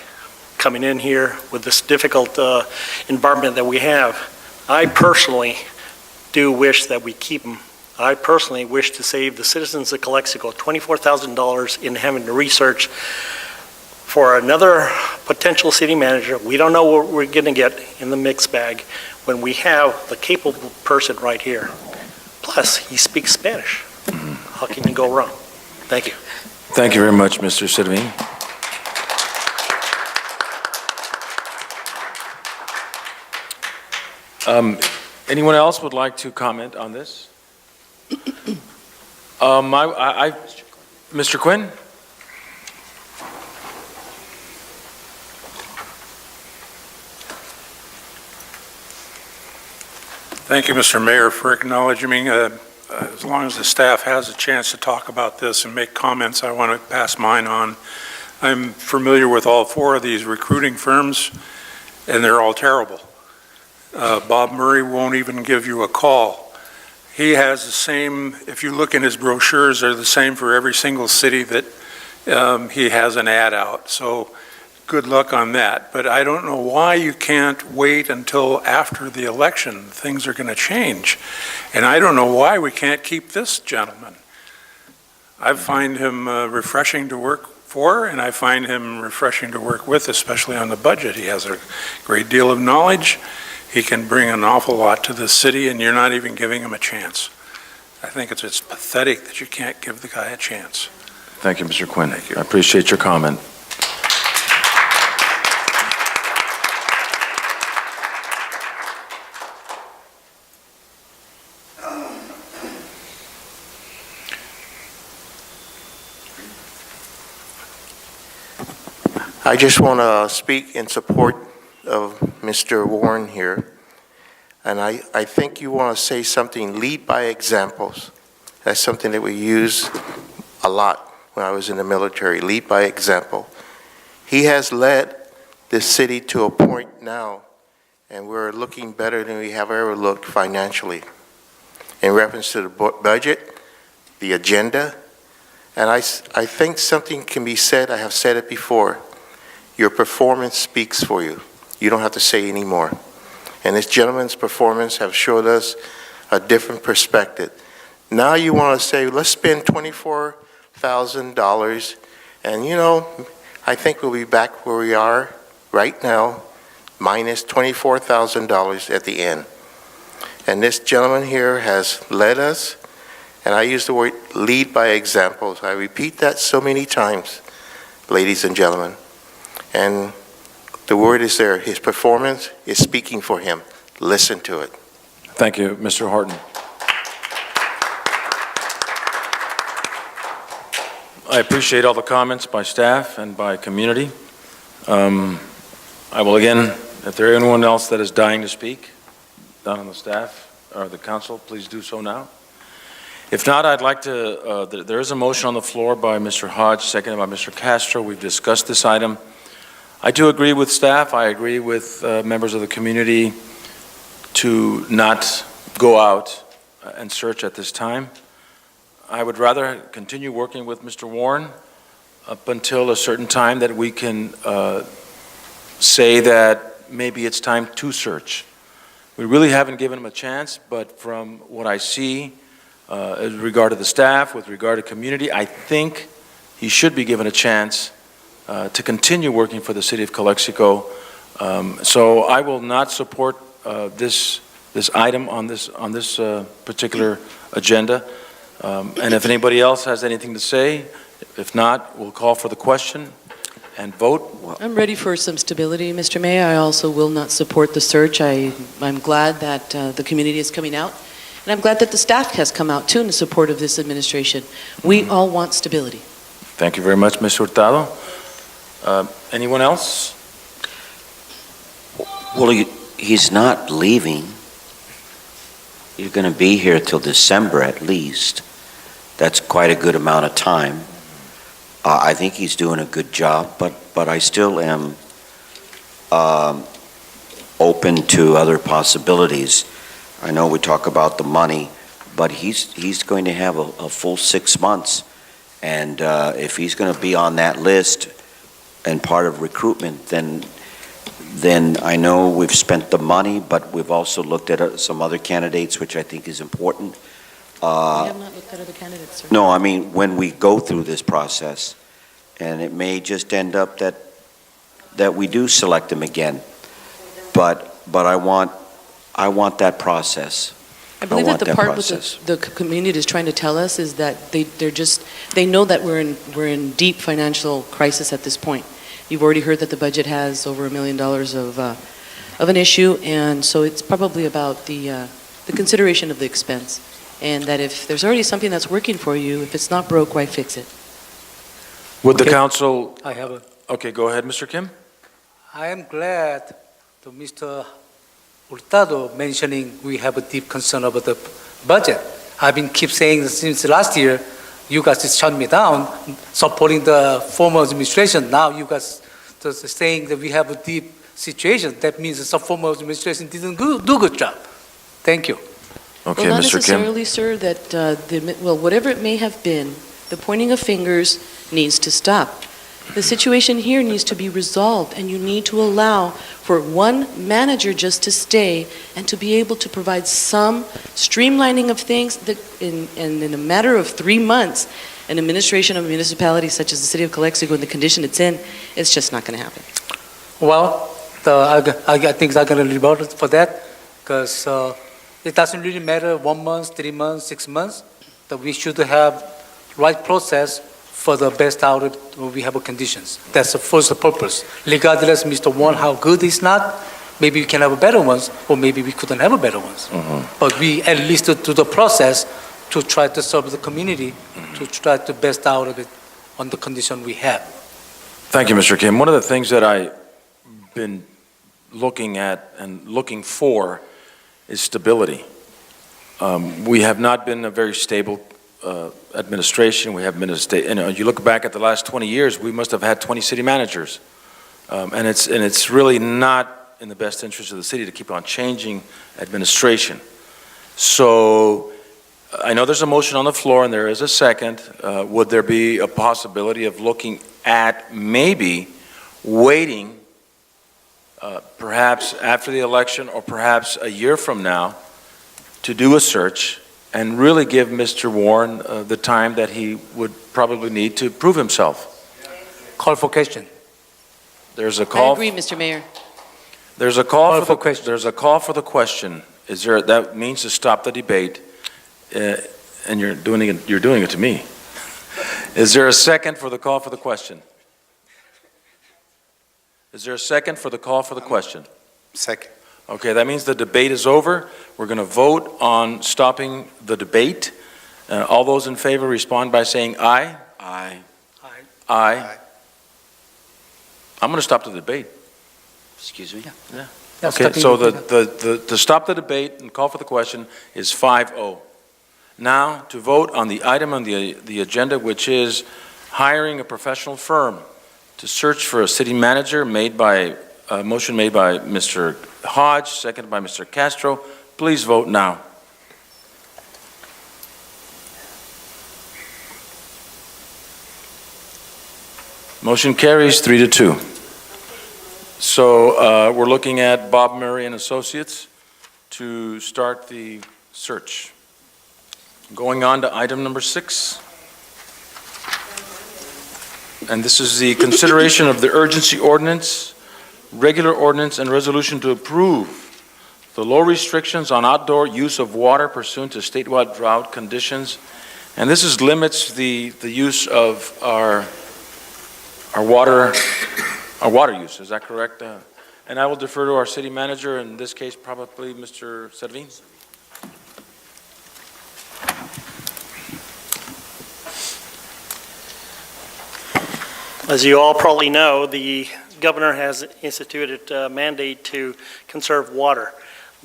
S17: coming in here with this difficult environment that we have. I personally do wish that we keep him. I personally wish to save the citizens of Calexico $24,000 in having to research for another potential city manager. We don't know what we're going to get in the mixed bag when we have the capable person right here. Plus, he speaks Spanish. How can you go wrong? Thank you.
S1: Thank you very much, Mr. Servine. Anyone else would like to comment on this? Mr. Quinn?
S18: Thank you, Mr. Mayor, for acknowledging me. As long as the staff has a chance to talk about this and make comments, I want to pass mine on. I'm familiar with all four of these recruiting firms, and they're all terrible. Bob Murray won't even give you a call. He has the same, if you look in his brochures, they're the same for every single city that he has an ad out. So good luck on that. But I don't know why you can't wait until after the election. Things are going to change. And I don't know why we can't keep this gentleman. I find him refreshing to work for, and I find him refreshing to work with, especially on the budget. He has a great deal of knowledge. He can bring an awful lot to the city, and you're not even giving him a chance. I think it's pathetic that you can't give the guy a chance.
S1: Thank you, Mr. Quinn. Thank you. I appreciate your comment.
S10: I just want to speak in support of Mr. Warren here. And I think you want to say something, lead by examples. That's something that we use a lot when I was in the military, lead by example. He has led this city to a point now, and we're looking better than we have ever looked financially. In reference to the budget, the agenda, and I think something can be said, I have said it before, your performance speaks for you. You don't have to say any more. And this gentleman's performance have showed us a different perspective. Now you want to say, let's spend $24,000, and I think we'll be back where we are right now, minus $24,000 at the end. And this gentleman here has led us, and I use the word lead by examples. I repeat that so many times, ladies and gentlemen. And the word is there. His performance is speaking for him. Listen to it.
S1: Thank you, Mr. Horton. I appreciate all the comments by staff and by community. I will again, if there is anyone else that is dying to speak, down on the staff or the council, please do so now. If not, I'd like to, there is a motion on the floor by Mr. Hodge, seconded by Mr. Castro. We've discussed this item. I do agree with staff. I agree with members of the community to not go out and search at this time. I would rather continue working with Mr. Warren up until a certain time that we can say that maybe it's time to search. We really haven't given him a chance, but from what I see with regard to the staff, with regard to community, I think he should be given a chance to continue working for the city of Calexico. So I will not support this item on this particular agenda. And if anybody else has anything to say, if not, we'll call for the question and vote.
S7: I'm ready for some stability, Mr. Mayor. I also will not support the search. I'm glad that the community is coming out, and I'm glad that the staff has come out too in support of this administration. We all want stability.
S1: Thank you very much, Ms. Hurtado. Anyone else?
S4: Well, he's not leaving. He's going to be here till December at least. That's quite a good amount of time. I think he's doing a good job, but I still am open to other possibilities. I know we talk about the money, but he's going to have a full 6 months, and if he's going to be on that list and part of recruitment, then I know we've spent the money, but we've also looked at some other candidates, which I think is important.
S7: We have not looked at other candidates, sir.
S4: No, I mean, when we go through this process, and it may just end up that we do select him again, but I want that process.
S7: I believe that the part what the community is trying to tell us is that they know that we're in deep financial crisis at this point. You've already heard that the budget has over $1 million of an issue, and so it's probably about the consideration of the expense, and that if there's already something that's working for you, if it's not broke, why fix it?
S1: Would the council?
S5: I have a.
S1: Okay, go ahead, Mr. Kim.
S5: I am glad that Mr. Hurtado mentioning we have a deep concern about the budget. I've been keep saying since last year, you guys just shut me down, supporting the former administration. Now you guys just saying that we have a deep situation. That means the former administration didn't do a good job. Thank you.
S1: Okay,
S7: well, not
S1: Mr. Kim.
S7: necessarily, sir, that whatever it may have been, the pointing of fingers needs to stop. The situation here needs to be resolved, and you need to allow for one manager just to stay and to be able to provide some streamlining of things that in a matter of 3 months, an administration of a municipality such as the city of Calexico in the condition it's in, it's just not going to happen.
S5: Well, I think I'm going to rebut for that, because it doesn't really matter 1 month, 3 months, 6 months, that we should have right process for the best out of we have conditions. That's the first purpose. Regardless, Mr. Warren, how good is not, maybe we can have better ones, or maybe we couldn't have better ones. But we at least do the process to try to serve the community, to try to best out of it on the condition we have.
S1: Thank you, Mr. Kim. One of the things that I've been looking at and looking for is stability. We have not been a very stable administration. We have been you look back at the last 20 years, we must have had 20 city managers. And it's really not in the best interest of the city to keep on changing administration. So I know there's a motion on the floor and there is a second. Would there be a possibility of looking at maybe waiting perhaps after the election or perhaps a year from now to do a search and really give Mr. Warren the time that he would probably need to prove himself?
S5: Call for question.
S1: There's a call.
S7: I agree, Mr. Mayor.
S1: There's a call
S5: for question.
S1: There's a call for the question. Is there? That means to stop the debate, and you're doing it to me. Is there a second for the call for the question? Is there a second for the call for the question?
S9: Second.
S1: Okay, that means the debate is over. We're going to vote on stopping the debate. All those in favor respond by saying aye.
S4: Aye.
S1: Aye. I'm going to stop the debate.
S4: Excuse me?
S1: Yeah. Okay, so to stop the debate and call for the question is 5-0. Now, to vote on the item on the agenda, which is hiring a professional firm to search for a city manager, motion made by Mr. Hodge, seconded by Mr. Castro. Please vote now. Motion carries 3-2. So we're looking at Bob Murray and Associates to start the search. Going on to item number 6. And this is the consideration of the urgency ordinance, regular ordinance, and resolution to approve the low restrictions on outdoor use of water pursuant to statewide drought conditions. And this limits the use of our water use. Is that correct? And I will defer to our city manager, in this case probably Mr. Servin.
S17: As you all probably know, the governor has instituted a mandate to conserve water.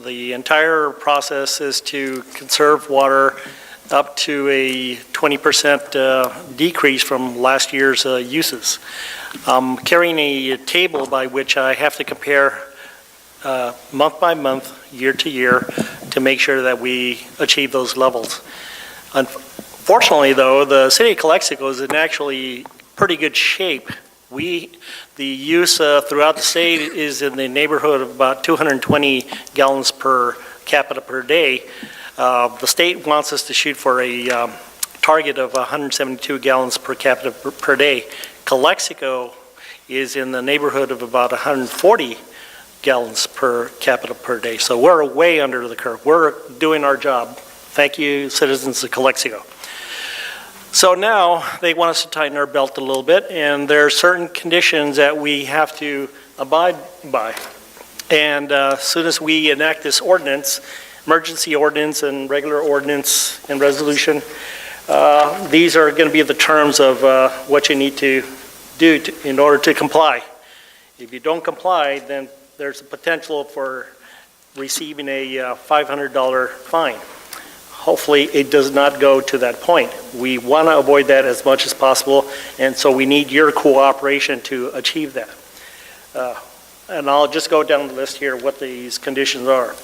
S17: The entire process is to conserve water up to a 20% decrease from last year's uses. I'm carrying a table by which I have to compare month by month, year to year, to make sure that we achieve those levels. Unfortunately, though, the city of Calexico is in actually pretty good shape. The use throughout the state is in the neighborhood of about 220 gallons per capita per day. The state wants us to shoot for a target of 172 gallons per capita per day. Calexico is in the neighborhood of about 140 gallons per capita per day. So we're way under the curve. We're doing our job. Thank you, citizens of Calexico. So now they want us to tighten our belt a little bit, and there are certain conditions that we have to abide by. And as soon as we enact this ordinance, emergency ordinance and regular ordinance and resolution, these are going to be the terms of what you need to do in order to comply. If you don't comply, then there's a potential for receiving a $500 fine. Hopefully, it does not go to that point. We want to avoid that as much as possible, and so we need your cooperation to achieve that. And I'll just go down the list here what these conditions are.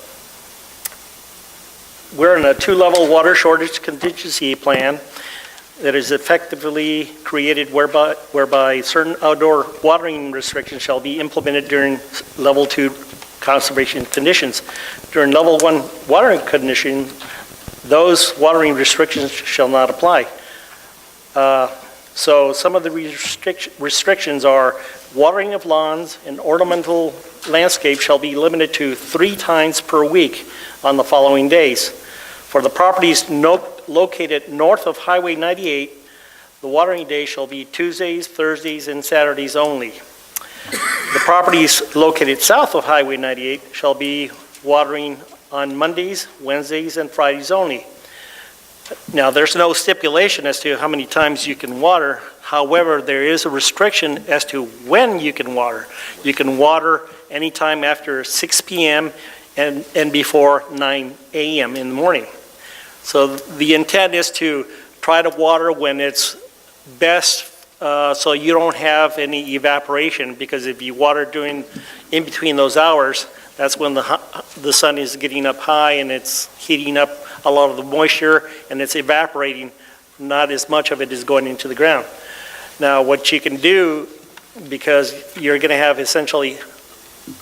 S17: We're in a 2-level water shortage contingency plan that is effectively created whereby certain outdoor watering restrictions shall be implemented during level 2 conservation conditions. During level 1 watering condition, those watering restrictions shall not apply. So some of the restrictions are watering of lawns and ornamental landscape shall be limited to 3 times per week on the following days. For the properties located north of Highway 98, the watering day shall be Tuesdays, Thursdays, and Saturdays only. The properties located south of Highway 98 shall be watering on Mondays, Wednesdays, and Fridays only. Now, there's no stipulation as to how many times you can water. However, there is a restriction as to when you can water. You can water anytime after 6 p.m. and before 9 a.m. in the morning. So the intent is to try to water when it's best, so you don't have any evaporation, because if you water in between those hours, that's when the sun is getting up high and it's heating up a lot of the moisture and it's evaporating. Not as much of it is going into the ground. Now, what you can do, because you're going to have essentially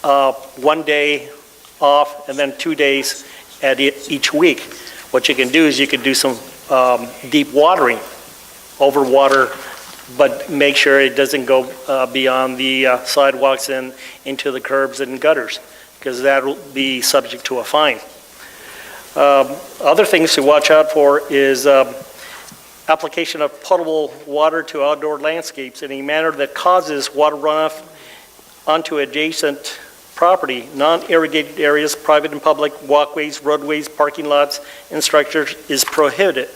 S17: 1 day off and then 2 days at each week, what you can do is you can do some deep watering, over water, but make sure it doesn't go beyond the sidewalks and into the curbs and gutters, because that will be subject to a fine. Other things to watch out for is application of potable water to outdoor landscapes in a manner that causes water runoff onto adjacent property, non-irrigated areas, private and public walkways, roadways, parking lots, and structures is prohibited.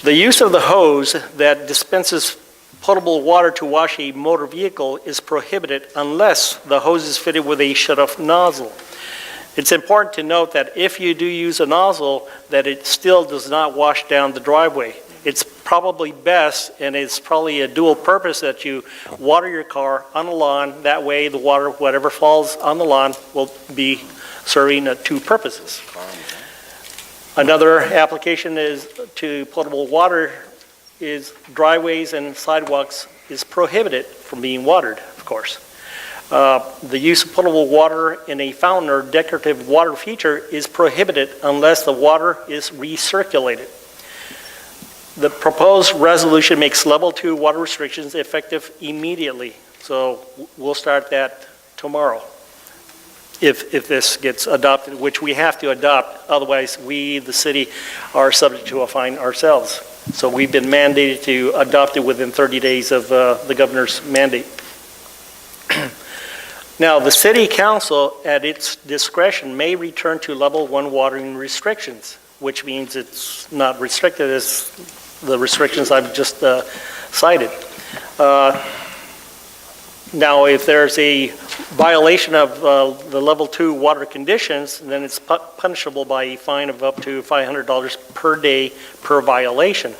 S17: The use of the hose that dispenses potable water to wash a motor vehicle is prohibited unless the hose is fitted with a shut-off nozzle. It's important to note that if you do use a nozzle, that it still does not wash down the driveway. It's probably best, and it's probably a dual purpose, that you water your car on the lawn. That way the water, whatever falls on the lawn, will be serving two purposes. Another application is to potable water is driveways and sidewalks is prohibited from being watered, of course. The use of potable water in a fountain or decorative water feature is prohibited unless the water is recirculated. The proposed resolution makes level 2 water restrictions effective immediately. So we'll start that tomorrow if this gets adopted, which we have to adopt. Otherwise, we, the city, are subject to a fine ourselves. So we've been mandated to adopt it within 30 days of the governor's mandate. Now, the city council, at its discretion, may return to level 1 watering restrictions, which means it's not restricted as the restrictions I've just cited. Now, if there's a violation of the level 2 water conditions, then it's punishable by a fine of up to $500 per day per violation.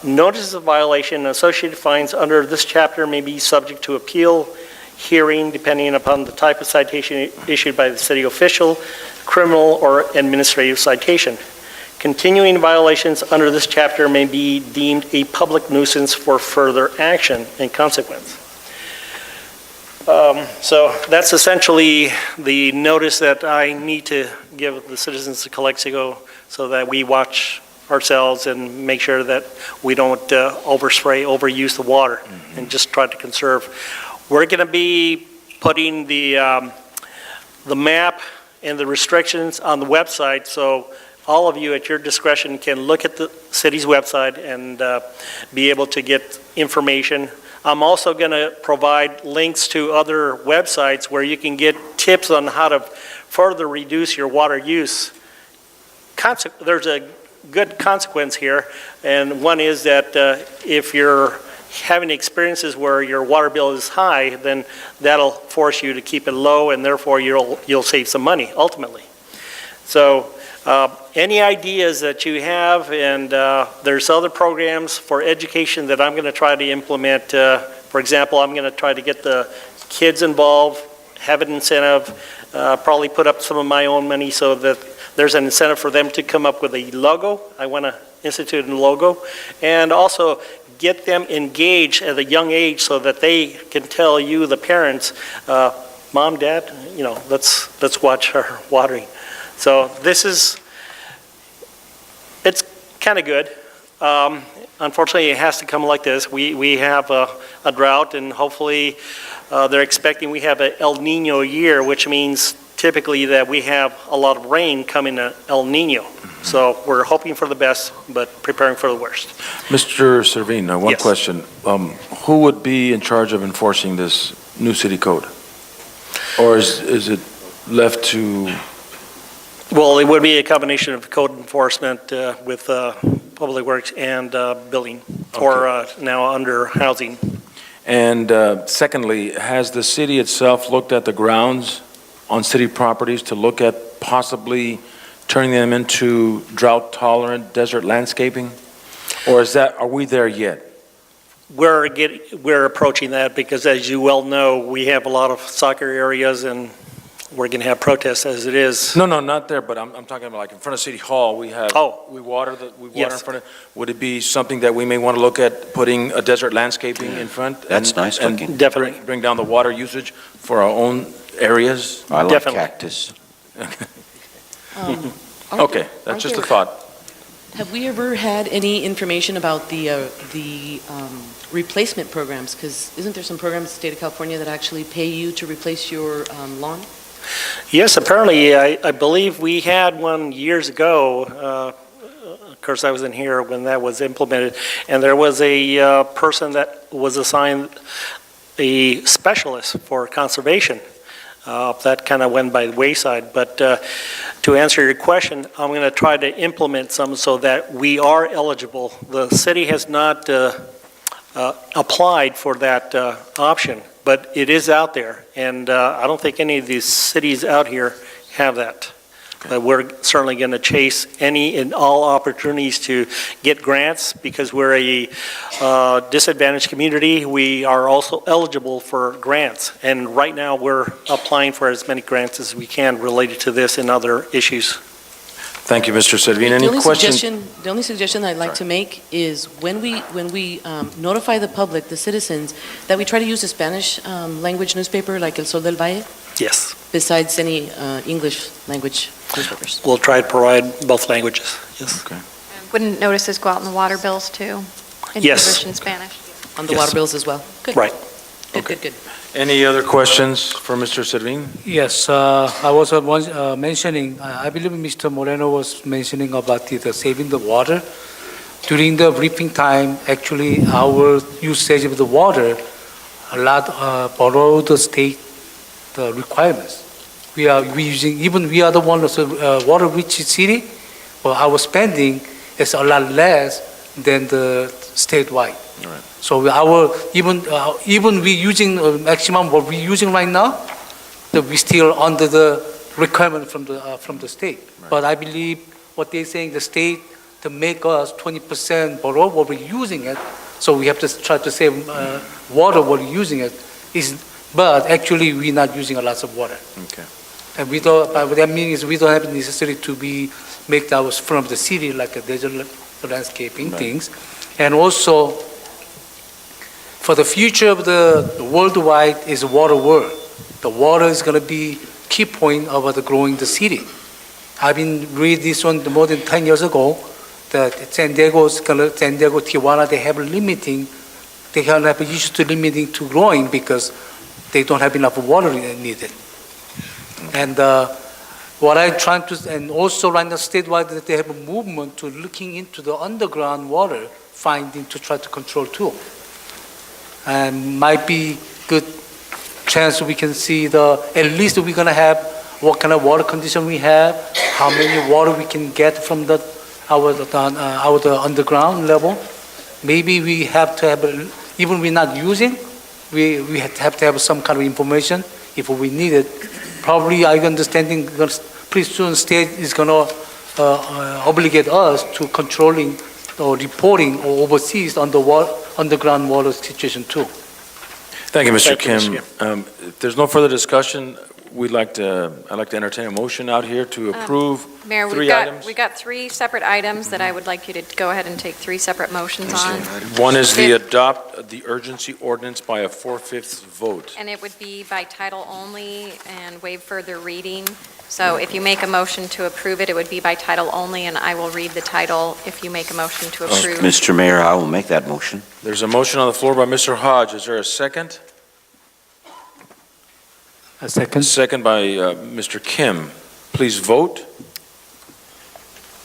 S17: Notice of violation and associated fines under this chapter may be subject to appeal, hearing, depending upon the type of citation issued by the city official, criminal or administrative citation. Continuing violations under this chapter may be deemed a public nuisance for further action and consequence. So that's essentially the notice that I need to give the citizens of Calexico, so that we watch ourselves and make sure that we don't overspray, overuse the water, and just try to conserve. We're going to be putting the map and the restrictions on the website, so all of you at your discretion can look at the city's website and be able to get information. I'm also going to provide links to other websites where you can get tips on how to further reduce your water use. There's a good consequence here, and one is that if you're having experiences where your water bill is high, then that'll force you to keep it low, and therefore you'll save some money ultimately. So any ideas that you have, and there's other programs for education that I'm going to try to implement. For example, I'm going to try to get the kids involved, have an incentive, probably put up some of my own money so that there's an incentive for them to come up with a logo. I want to institute a logo, and also get them engaged at a young age so that they can tell you, the parents, Mom, Dad, let's watch our watering. So it's kind of good. Unfortunately, it has to come like this. We have a drought, and hopefully they're expecting we have an El Nino year, which means typically that we have a lot of rain coming in El Nino. So we're hoping for the best, but preparing for the worst.
S1: Mr. Servin, one
S17: Yes.
S1: question. Who would be in charge of enforcing this new city code? Or is it left to
S17: Well, it would be a combination of code enforcement with Public Works and building, or now under housing.
S1: And secondly, has the city itself looked at the grounds on city properties to look at possibly turning them into drought-tolerant desert landscaping? Or are we there yet?
S17: We're approaching that because, as you well know, we have a lot of soccer areas and we're going to have protests as it is.
S1: No, not there, but I'm talking about like in front of City Hall, we have, we water
S17: Yes.
S1: in front of, would it be something that we may want to look at, putting a desert landscaping in front?
S4: That's nice
S1: and
S4: looking.
S17: Definitely.
S1: Bring down the water usage for our own areas?
S4: I like
S17: Definitely.
S4: cactus.
S1: Okay, that's just a thought.
S7: Have we ever had any information about the replacement programs? Because isn't there some programs in the state of California that actually pay you to replace your lawn?
S17: Yes, apparently, I believe we had one years ago. Of course, I wasn't here when that was implemented, and there was a person that was assigned a specialist for conservation. That kind of went by the wayside, but to answer your question, I'm going to try to implement some so that we are eligible. The city has not applied for that option, but it is out there, and I don't think any of these cities out here have that. But we're certainly going to chase any and all opportunities to get grants because we're a disadvantaged community. We are also eligible for grants, and right now we're applying for as many grants as we can related to this and other issues.
S1: Thank you, Mr. Servin. Any questions?
S7: The only suggestion I'd like to make is when we notify the public, the citizens, that we try to use a Spanish language newspaper like El Sol del Valle,
S17: Yes,
S7: besides any English language newspapers.
S17: we'll try to provide both languages, yes.
S3: Wouldn't notices go out in the water bills too? In
S17: Yes.
S3: English and Spanish?
S7: On the
S17: Yes.
S7: water bills as well? Good.
S17: Right.
S7: Good.
S1: Any other questions for Mr. Servin?
S5: Yes, I was mentioning, I believe Mr. Moreno was mentioning about the saving the water. During the briefing time, actually, our usage of the water, a lot below the state requirements. We are the one of the water-rich city, but our spending is a lot less than the statewide.
S1: Right.
S5: So even we using maximum what we're using right now, that we still under the requirement from the state.
S1: Right.
S5: But I believe what they're saying, the state to make us 20% below what we're using it, so we have to try to save water while we're using it. But actually we're not using a lot of water.
S1: Okay.
S5: And we don't. What that means is we don't have necessary to make ours from the city like a desert landscaping things, and also. For the future of the worldwide is water world. The water is going to be key point of the growing the city. I've been read this one more than 10 years ago that San Diego, Tijuana, they have issues to limiting to growing because they don't have enough water needed. And what I'm trying to, and also right now statewide that they have a movement to looking into the underground water finding to try to control too. And might be good chance we can see at least we're gonna have what kind of water condition we have, how many water we can get from our underground level. Maybe we have to have, even we're not using, we have to have some kind of information if we need it. Probably I'm understanding pretty soon state is gonna obligate us to controlling or reporting or overseas on the underground water situation too.
S1: Thank you, Mr.
S17: Thank you,
S1: Kim. If there's no further discussion, I'd like to entertain a motion out here to approve
S3: Mayor,
S1: three items.
S3: we've got three separate items that I would like you to go ahead and take three separate motions on.
S1: One is the adopt the urgency ordinance by a 4/5 vote.
S3: And it would be by title only and waive further reading. So if you make a motion to approve it, it would be by title only, and I will read the title if you make a motion to approve.
S4: Mr. Mayor, I will make that motion.
S1: There's a motion on the floor by Mr. Hodge. Is there a second?
S5: A second.
S1: Second by Mr. Kim. Please vote.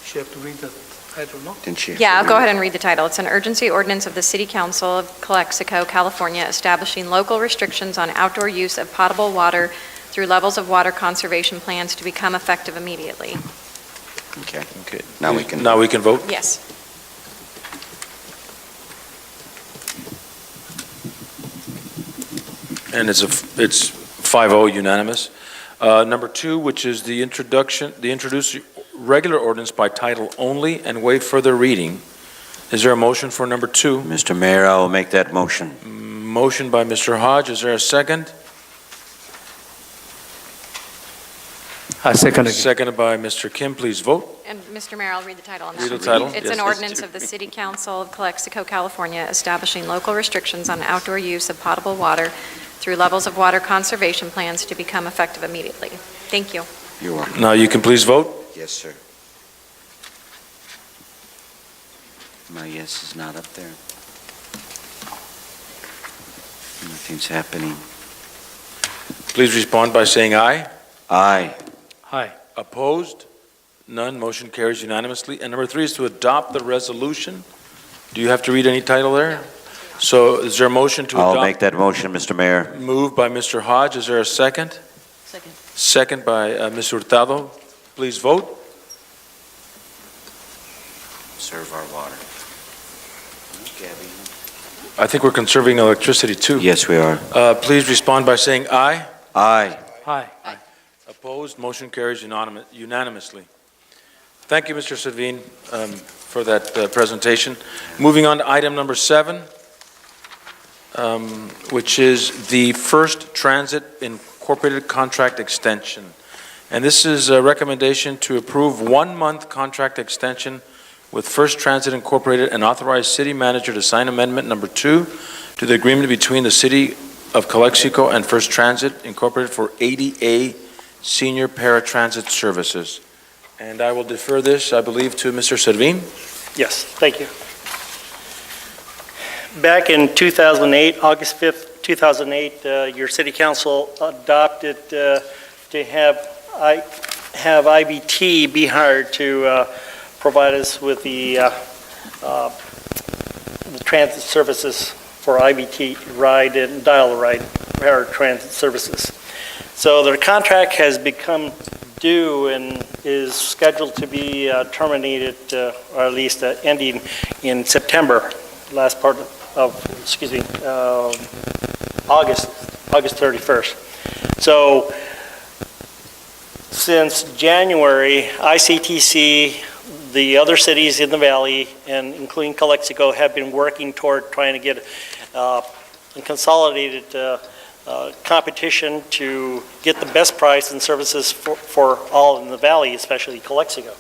S5: She have to read the title, no?
S4: Didn't she?
S3: Yeah, I'll go ahead and read the title. It's an urgency ordinance of the City Council of Calexico, California, establishing local restrictions on outdoor use of potable water through levels of water conservation plans to become effective immediately.
S4: Okay.
S1: Okay.
S4: Now we can.
S1: Now we can vote?
S3: Yes.
S1: And it's 5-0 unanimous. Number 2, which is the introduce regular ordinance by title only and waive further reading. Is there a motion for number 2?
S4: Mr. Mayor, I will make that motion.
S1: Motion by Mr. Hodge. Is there a second?
S5: Second again.
S1: Seconded by Mr. Kim. Please vote.
S3: And Mr. Mayor, I'll read the title on that.
S1: Read the
S3: one.
S1: title.
S3: It's
S1: Yes.
S3: an ordinance of the City Council of Calexico, California, establishing local restrictions on outdoor use of potable water through levels of water conservation plans to become effective immediately. Thank you.
S4: You're welcome.
S1: Now you can please vote.
S4: Yes, sir. My yes is not up there. Nothing's happening.
S1: Please respond by saying aye.
S4: Aye.
S5: Aye.
S1: Opposed? None. Motion carries unanimously. And number 3 is to adopt the resolution. Do you have to read any title there? So is there a motion to adopt?
S4: I'll make that motion, Mr. Mayor.
S1: Moved by Mr. Hodge. Is there a second?
S16: Second.
S1: Second by Ms. Hurtado. Please vote.
S4: Serve our water. Gabby.
S1: I think we're conserving electricity too.
S4: Yes, we are.
S1: Please respond by saying aye.
S4: Aye.
S5: Aye.
S1: Opposed? Motion carries unanimously. Thank you, Mr. Servin, for that presentation. Moving on to item number 7, which is the First Transit Incorporated Contract Extension. And this is a recommendation to approve 1-month contract extension with First Transit Incorporated and authorize city manager to sign amendment number 2 to the agreement between the City of Calexico and First Transit Incorporated for ADA Senior Paratransit Services. And I will defer this, I believe, to Mr. Servin.
S17: Yes, thank you. Back in 2008, August 5th, 2008, your city council adopted to have IBT be hired to provide us with the transit services for IBT ride and dial ride paratransit services. So their contract has become due and is scheduled to be terminated, or at least ending in September, last part of, August 31st. So since January, ICTC, the other cities in the valley, and including Calexico, have been working toward trying to get a consolidated competition to get the best price and services for all in the valley, especially Calexico.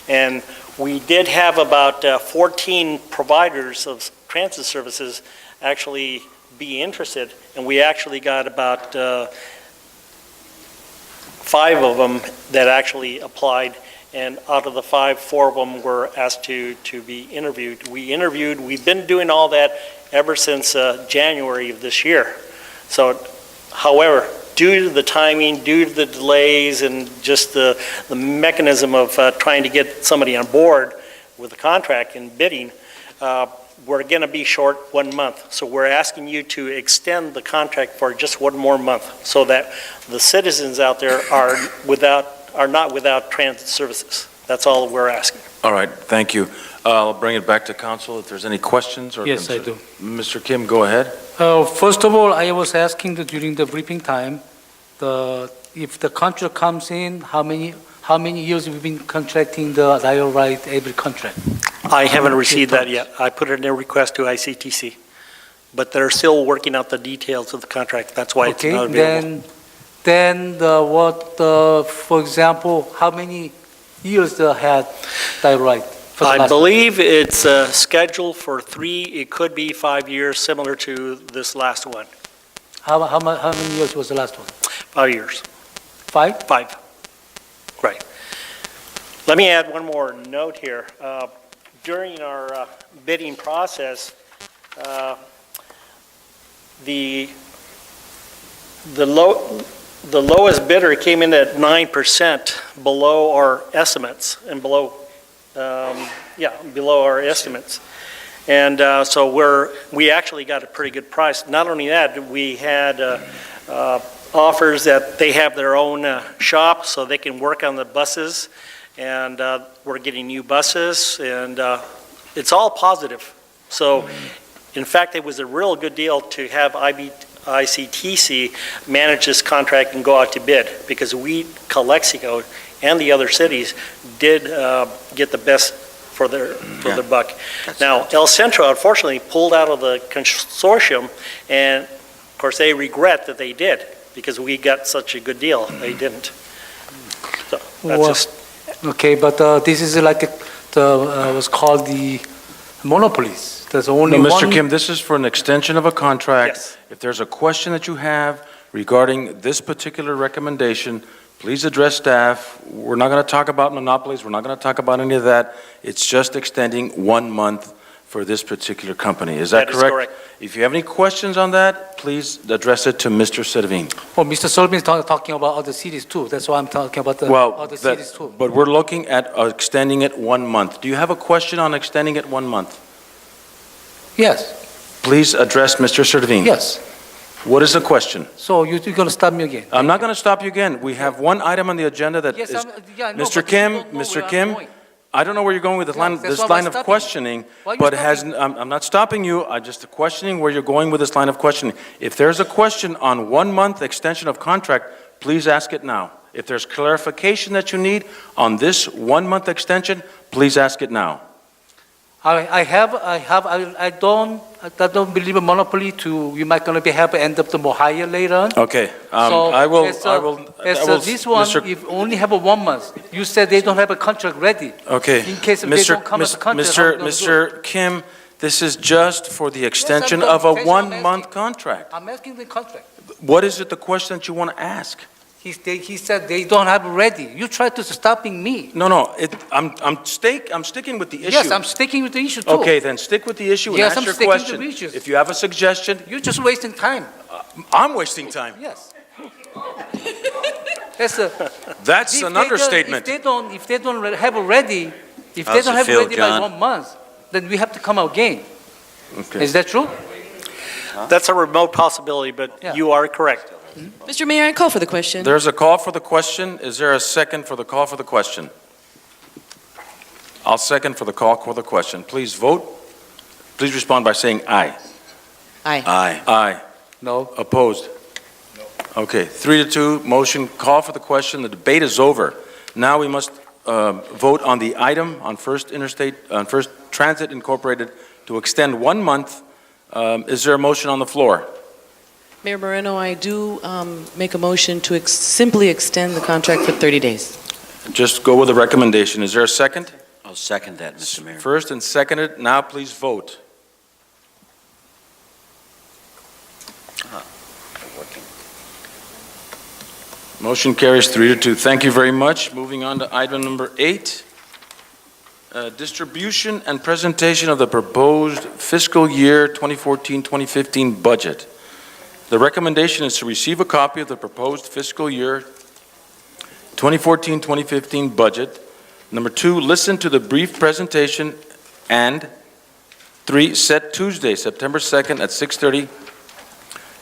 S17: And we did have about 14 providers of transit services actually be interested, and we actually got about 5 of them that actually applied, and out of the 5, 4 of them were asked to be interviewed. We've been doing all that ever since January of this year. So, however, due to the timing, due to the delays, and just the mechanism of trying to get somebody on board with the contract and bidding, we're going to be short 1 month. So we're asking you to extend the contract for just 1 more month so that the citizens out there are not without transit services. That's all we're asking.
S1: All right, thank you. I'll bring it back to council if there's any questions or
S5: Yes, I
S1: concerns.
S5: do.
S1: Mr. Kim, go ahead.
S5: First of all, I was asking during the briefing time, if the contract comes in, how many years we've been contracting the dial ride every contract?
S17: I haven't received that yet. I put in a request to ICTC, but they're still working out the details of the contract. That's why it's not available.
S5: Then for example, how many years they had dial ride?
S17: I believe it's scheduled for 3, it could be 5 years, similar to this last one.
S5: How many years was the last one?
S17: 5 years.
S5: 5?
S17: 5, right. Let me add one more note here. During our bidding process, the lowest bidder came in at 9% below our estimates and below our estimates. And so we actually got a pretty good price. Not only that, we had offers that they have their own shop so they can work on the buses, and we're getting new buses, and it's all positive. So, in fact, it was a real good deal to have ICTC manage this contract and go out to bid, because we, Calexico, and the other cities did get the best for their buck. Now, El Centro unfortunately pulled out of the consortium, and of course they regret that they did, because we got such a good deal. They didn't. So that's just
S5: Okay, but this is like was called the monopolies. There's only
S1: No,
S5: one.
S1: Mr. Kim, this is for an extension of a contract.
S17: Yes.
S1: If there's a question that you have regarding this particular recommendation, please address staff. We're not going to talk about monopolies. We're not going to talk about any of that. It's just extending 1 month for this particular company. Is that correct?
S17: That is correct.
S1: If you have any questions on that, please address it to Mr. Servin.
S5: Oh, Mr. Sullivan is talking about other cities too. That's why I'm talking about the other cities too.
S1: But we're looking at extending it 1 month. Do you have a question on extending it 1 month?
S5: Yes,
S1: Please address Mr. Servin.
S5: yes.
S1: What is the question?
S5: So you're going to stop me again?
S1: I'm not going to stop you again. We have one item on the agenda that
S5: Yes,
S1: is,
S5: yeah, I know,
S1: Mr.
S5: but you
S1: Kim,
S5: don't know
S1: Mr.
S5: where I'm
S1: Kim,
S5: going.
S1: I don't know where you're going with this
S5: Yeah,
S1: line,
S5: that's
S1: this
S5: why I'm
S1: line of
S5: stopping you.
S1: questioning,
S5: Why are you
S1: but
S5: stopping
S1: I'm not stopping you, I'm just questioning where you're going with this line of questioning. If there's a question on 1 month extension of contract, please ask it now. If there's clarification that you need on this 1 month extension, please ask it now.
S5: I don't believe a monopoly to, you might gonna be have end up the more higher later on.
S1: Okay,
S5: So
S1: I will,
S5: this one,
S1: Mr.
S5: if only have a 1 month, you said they don't have a contract ready.
S1: Okay.
S5: In case if they don't come up with a contract, how are we gonna do
S1: Mr. Kim, this is just for the extension
S5: I'm
S1: of a
S5: asking.
S1: 1 month contract.
S5: I'm asking the contract.
S1: What is it, the question that you want to ask?
S5: He said they don't have it ready. You tried to stopping me.
S1: No, I'm sticking with the issue.
S5: Yes, I'm sticking with the issue too.
S1: Okay, then stick with the issue and
S5: Yes,
S1: ask
S5: I'm
S1: your
S5: sticking to
S1: question.
S5: the issues.
S1: If you have a suggestion,
S5: You're just wasting time.
S1: I'm wasting time.
S5: Yes.
S1: That's an understatement.
S5: If they don't have it ready, if
S4: How's
S5: they don't
S4: it
S5: have
S4: feel,
S5: it ready by
S4: John?
S5: 1 month, then we have to come again.
S1: Okay.
S5: Is that true?
S17: that's a remote possibility, but
S5: Yeah.
S17: you are correct.
S7: Mr. Mayor, I call for the question.
S1: There's a call for the question. Is there a second for the call for the question? I'll second for the call for the question. Please vote. Please respond by saying aye.
S7: Aye.
S4: Aye.
S1: Aye.
S5: No.
S1: Opposed? Okay, 3-2, motion, call for the question, the debate is over. Now we must vote on the item on First Transit Incorporated to extend 1 month. Is there a motion on the floor?
S7: Mayor Moreno, I do make a motion to simply extend the contract for 30 days.
S1: Just go with the recommendation. Is there a second?
S4: I'll second that, Mr. Mayor.
S1: First and seconded, now please vote. Motion carries 3-2. Thank you very much. Moving on to item number 8. Distribution and presentation of the proposed fiscal year 2014-2015 budget. The recommendation is to receive a copy of the proposed fiscal year 2014-2015 budget. Number 2, listen to the brief presentation. And 3, set Tuesday, September 2nd at 6:30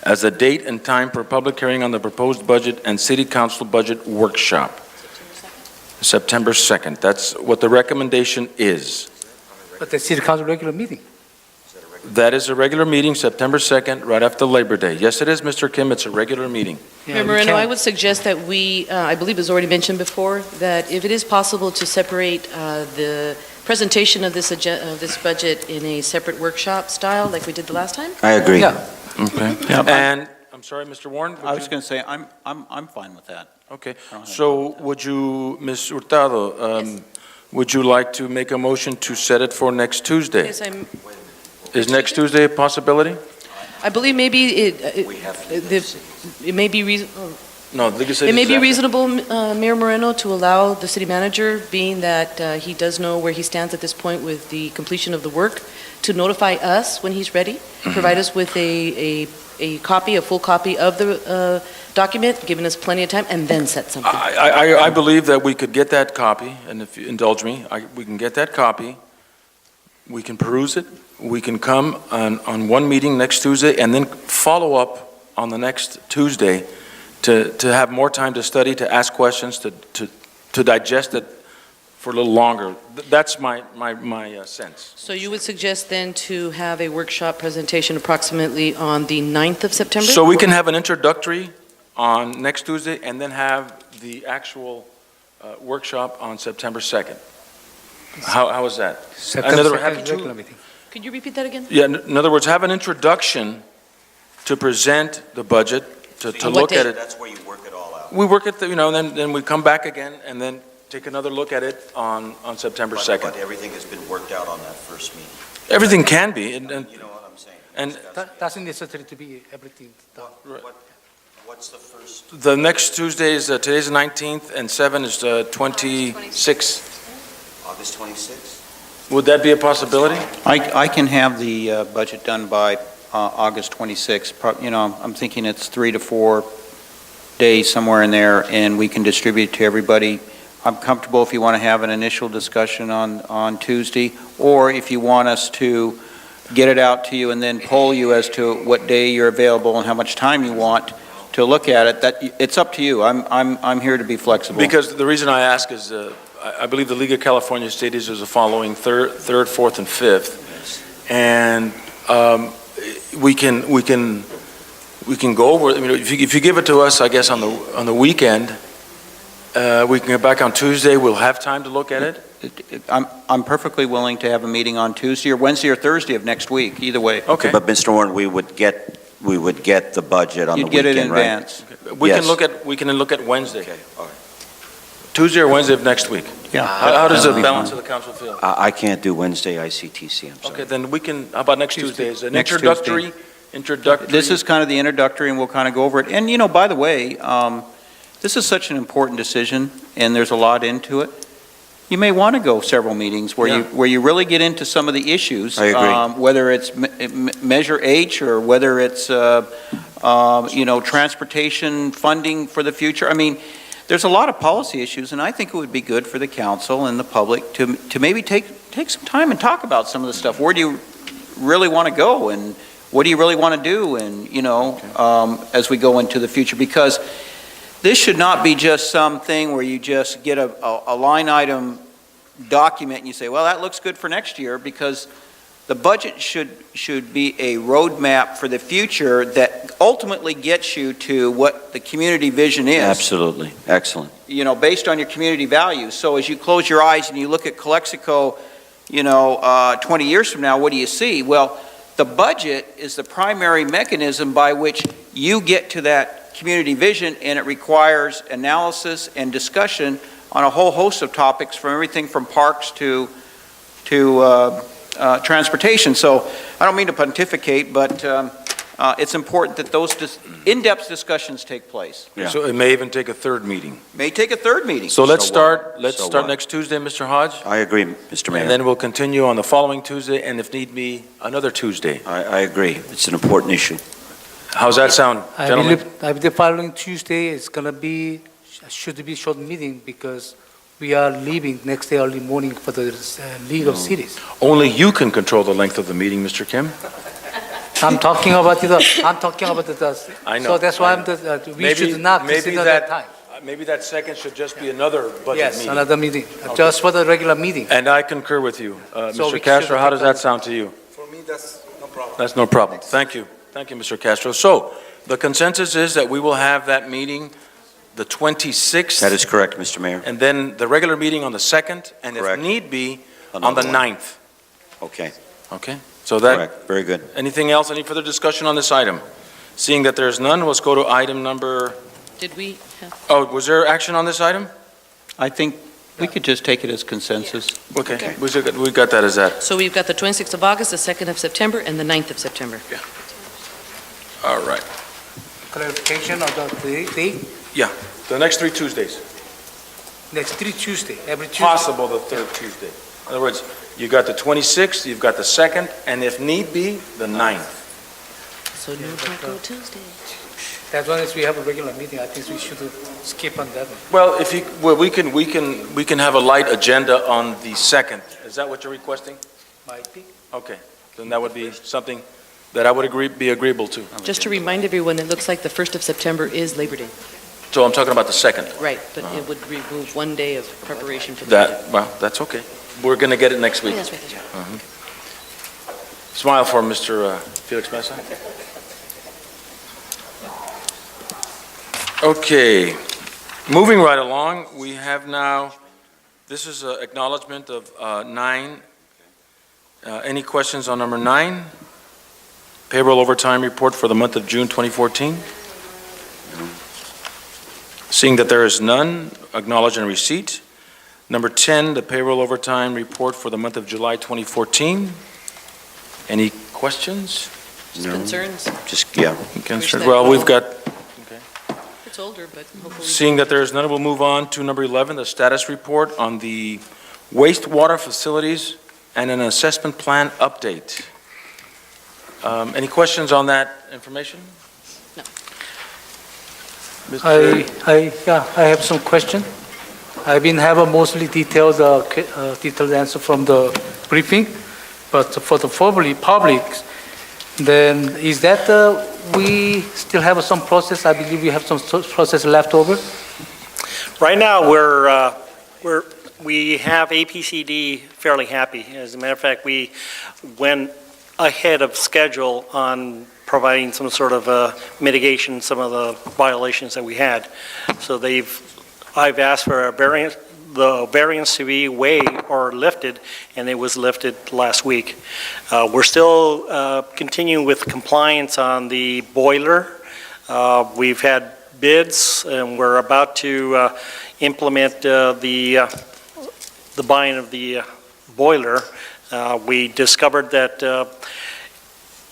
S1: as the date and time for public hearing on the proposed budget and city council budget workshop. September 2nd. That's what the recommendation is.
S5: But the city council regular meeting.
S1: That is a regular meeting, September 2nd, right after Labor Day. Yes, it is, Mr. Kim, it's a regular meeting.
S7: Mayor Moreno, I would suggest that we, I believe it was already mentioned before, that if it is possible to separate the presentation of this budget in a separate workshop style, like we did the last time?
S4: I agree.
S5: Yeah.
S1: Okay.
S11: Yeah.
S1: And, I'm sorry, Mr. Warren?
S11: I was going to say, I'm fine with that.
S1: Okay,
S11: I don't have a
S1: so would you, Ms. Hurtado, would you like to make a motion to set it for next Tuesday?
S7: Yes,
S1: Is next Tuesday a possibility?
S7: I believe maybe it may be
S1: No, League of Cities
S7: It may
S1: is
S7: be
S1: after.
S7: reasonable, Mayor Moreno, to allow the city manager, being that he does know where he stands at this point with the completion of the work, to notify us when he's ready, provide us with a full copy of the document, giving us plenty of time, and then set something.
S1: I believe that we could get that copy, and if you indulge me, we can get that copy, we can peruse it, we can come on one meeting next Tuesday, and then follow up on the next Tuesday to have more time to study, to ask questions, to digest it for a little longer. That's my sense.
S7: So you would suggest then to have a workshop presentation approximately on the 9th of September?
S1: So we can have an introductory on next Tuesday and then have the actual workshop on September 2nd. How is that?
S5: September
S1: Another-
S5: 2nd is regular meeting.
S7: Could you repeat that again?
S1: Yeah, in other words, have an introduction to present the budget, to
S7: On what
S1: look at
S7: day?
S1: it.
S4: That's where you work it all out.
S1: We work at, then we come back again and then take another look at it on September 2nd.
S4: But everything has been worked out on that first meeting.
S1: Everything can be, and
S4: You know what I'm saying?
S1: and
S5: That doesn't necessarily to be everything done.
S4: What's the first?
S1: the next Tuesday is, today's the 19th, and 7 is the 26th.
S4: August 26th?
S1: Would that be a possibility?
S11: I can have the budget done by August 26th. I'm thinking it's 3 to 4 days, somewhere in there, and we can distribute it to everybody. I'm comfortable if you want to have an initial discussion on Tuesday, or if you want us to get it out to you and then poll you as to what day you're available and how much time you want to look at it. It's up to you. I'm here to be flexible.
S1: Because the reason I ask is, I believe the League of California Cities is the following third, fourth, and fifth, and we can go over. If you give it to us, I guess on the weekend, we can get back on Tuesday. We'll have time to look at it.
S11: I'm perfectly willing to have a meeting on Tuesday or Wednesday or Thursday of next week, either way.
S1: Okay.
S4: But Mr. Warren, we would get the budget on the
S11: You'd get
S4: weekend,
S11: it in
S4: right?
S11: advance.
S1: We
S4: Yes.
S1: can look at Wednesday,
S4: Okay, all right.
S1: Tuesday or Wednesday of next week.
S11: Yeah.
S1: How does the
S11: That'll be
S1: balance
S11: fine.
S1: of the council feel?
S4: I can't do Wednesday ICTC, I'm sorry.
S1: Okay, then we can. How about next Tuesday? Is an
S11: Next
S1: introductory?
S11: This is kind of the introductory, and we'll kind of go over it. And, by the way, this is such an important decision, and there's a lot into it. You may want to go several meetings where you really get into some of the issues.
S4: I agree.
S11: Whether it's Measure H or whether it's, transportation funding for the future. I mean, there's a lot of policy issues, and I think it would be good for the council and the public to maybe take some time and talk about some of the stuff. Where do you really want to go, and what do you really want to do, and, as we go into the future? Because this should not be just something where you just get a line item document and you say, well, that looks good for next year, because the budget should be a roadmap for the future that ultimately gets you to what the community vision is.
S4: Absolutely, excellent.
S11: Based on your community values. So as you close your eyes and you look at Calexico, 20 years from now, what do you see? Well, the budget is the primary mechanism by which you get to that community vision, and it requires analysis and discussion on a whole host of topics, from everything from parks to transportation. So I don't mean to pontificate, but it's important that those in-depth discussions take place.
S4: Yeah.
S1: So it may even take a third meeting.
S11: May take a third meeting.
S1: So let's
S4: So
S1: start.
S4: what?
S1: Let's
S4: So
S1: start
S4: what?
S1: next Tuesday, Mr. Hodge,
S4: I agree, Mr. Mayor.
S1: and then we'll continue on the following Tuesday, and if need be, another Tuesday.
S4: I agree. It's an important issue.
S1: How's that sound,
S5: I
S1: gentlemen?
S5: believe the following Tuesday is gonna be, should be short meeting, because we are leaving next day early morning for the League of Cities.
S1: Only you can control the length of the meeting, Mr. Kim.
S5: I'm talking about the.
S1: I know.
S5: So that's why
S1: I know.
S5: we should not consider that time.
S1: Maybe that second should just be another budget
S5: Yes,
S1: meeting.
S5: another meeting, just for the regular meeting.
S1: And I concur with you.
S5: So
S1: Mr.
S5: we
S1: Castro,
S5: should-
S1: how does that sound to you?
S6: For me, that's no problem.
S1: That's no problem. Thank you. Thank you, Mr. Castro. So the consensus is that we will have that meeting the 26th.
S4: That is correct, Mr. Mayor.
S1: And then the regular meeting on the 2nd, and if
S4: Correct.
S1: need be, on
S4: Another
S1: the
S4: one.
S1: 9th.
S4: Okay,
S1: Okay? So that,
S4: correct, very good.
S1: anything else, any further discussion on this item? Seeing that there's none, let's go to item number,
S7: Did we have?
S1: oh, was there action on this item?
S11: I think we could just take it as consensus.
S1: Okay, we got that as that.
S7: So we've got the 26th of August, the 2nd of September, and the 9th of September.
S1: All right.
S5: Clarification of the date,
S1: The next 3 Tuesdays.
S5: next 3 Tuesday, every Tuesday.
S1: Possible the 3rd Tuesday. In other words, you got the 26th, you've got the 2nd, and if need be, the 9th.
S7: So no Taco Tuesday.
S5: As long as we have a regular meeting, I think we should skip on that one.
S1: Well, we can have a light agenda on the 2nd. Is that what you're requesting?
S5: Might be.
S1: Okay, then that would be something that I would be agreeable to.
S7: Just to remind everyone, it looks like the 1st of September is Labor Day.
S1: So I'm talking about the 2nd.
S7: Right, but it would remove one day of preparation for the budget.
S1: That, well, that's okay. We're going to get it next week.
S7: That's right, that's right.
S1: Mhm. Smile for Mr. Felix Mesa. Okay, moving right along, we have now, this is an acknowledgement of 9. Any questions on number 9? Payroll overtime report for the month of June 2014. Seeing that there is none, acknowledge and receipt. Number 10, the payroll overtime report for the month of July 2014. Any questions?
S7: Just concerns.
S4: Just, yeah.
S1: Concerns? Well, we've got,
S7: It's older, but hopefully.
S1: seeing that there is none, we'll move on to number 11, the status report on the wastewater facilities and an assessment plan update. Any questions on that information?
S7: No.
S5: I have some question. I didn't have a mostly detailed answer from the briefing, but for the public, then is that we still have some process? I believe we have some process left over.
S17: Right now, we have APCD fairly happy. As a matter of fact, we went ahead of schedule on providing some sort of mitigation, some of the violations that we had. So I've asked for the variance to be waived or lifted, and it was lifted last week. We're still continuing with compliance on the boiler. We've had bids, and we're about to implement the buying of the boiler. We discovered that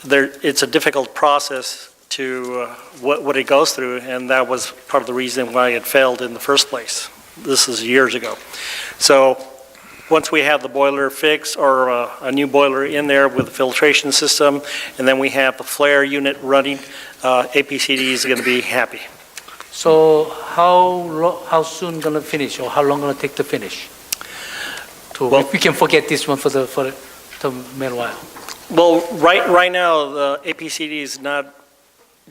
S17: it's a difficult process to what it goes through, and that was part of the reason why it failed in the first place. This is years ago. So once we have the boiler fixed, or a new boiler in there with a filtration system, and then we have the flare unit running, APCD is going to be happy.
S5: So how soon gonna finish, or how long gonna take to finish? If we can forget this one for the meanwhile.
S17: Well, right now, the APCD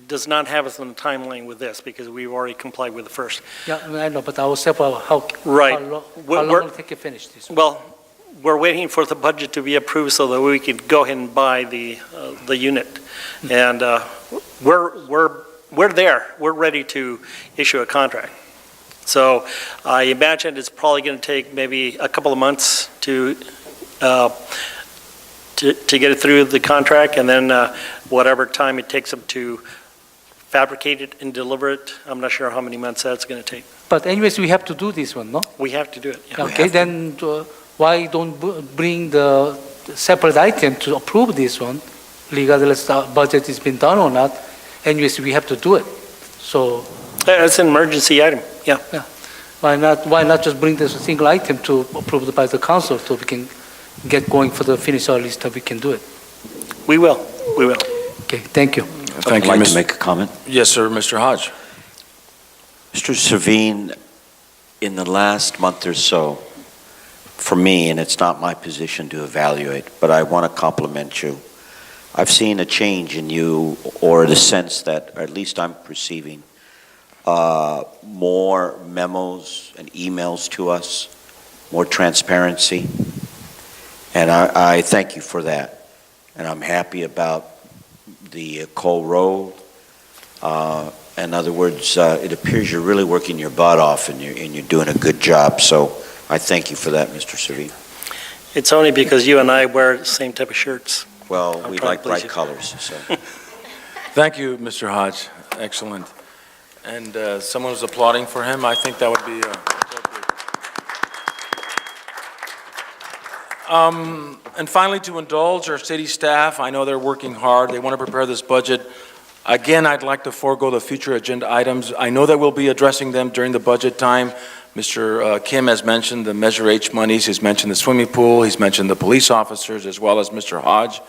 S17: does not have us on the timeline with this, because we've already complied with the first.
S5: Yeah, I know, but I was saying how
S17: Right.
S5: long will it take to finish this?
S17: Well, we're waiting for the budget to be approved so that we could go ahead and buy the unit. And we're there. We're ready to issue a contract. So I imagine it's probably going to take maybe a couple of months to get it through the contract, and then whatever time it takes them to fabricate it and deliver it, I'm not sure how many months that's going to take.
S5: But anyways, we have to do this one, no?
S17: We have to do it. Yeah.
S5: Okay, then why don't bring the separate item to approve this one, regardless the budget has been done or not? Anyways, we have to do it. So
S17: It's an emergency item, yeah.
S5: why not just bring this single item to approve by the council, so we can get going for the finish, or at least that we can do it.
S17: We will.
S5: Okay, thank you.
S1: Thank you,
S4: I'd like
S1: Mr.
S4: to make a comment.
S1: Yes, sir, Mr. Hodge.
S4: Mr. Servine, in the last month or so, for me, and it's not my position to evaluate, but I want to compliment you. I've seen a change in you, or the sense that, or at least I'm perceiving, more memos and emails to us, more transparency, and I thank you for that. And I'm happy about the Cole Road. In other words, it appears you're really working your butt off, and you're doing a good job. So I thank you for that, Mr. Servine.
S17: It's only because you and I wear the same type of shirts.
S4: Well,
S17: I'm
S4: we
S17: trying
S4: like
S17: to please
S4: bright
S17: you.
S4: colors, so.
S1: Thank you, Mr. Hodge. Excellent. And someone was applauding for him. I think that would be appropriate. And finally, to indulge our city staff, I know they're working hard. They want to prepare this budget. Again, I'd like to forego the future agenda items. I know that we'll be addressing them during the budget time. Mr. Kim has mentioned the Measure H monies. He's mentioned the swimming pool. He's mentioned the police officers, as well as Mr. Hodge.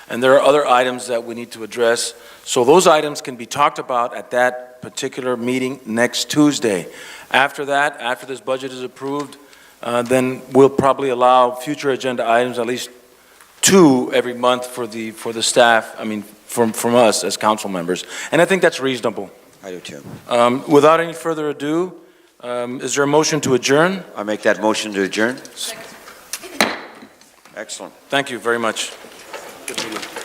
S1: And there are other items that we need to address. So those items can be talked about at that particular meeting next Tuesday. After that, after this budget is approved, then we'll probably allow future agenda items, at least 2 every month for the staff, from us as council members. And I think that's reasonable.
S4: I do too.
S1: Without any further ado, is there a motion to adjourn?
S4: I make that motion to adjourn. Excellent.
S1: Thank you very much. Good meeting.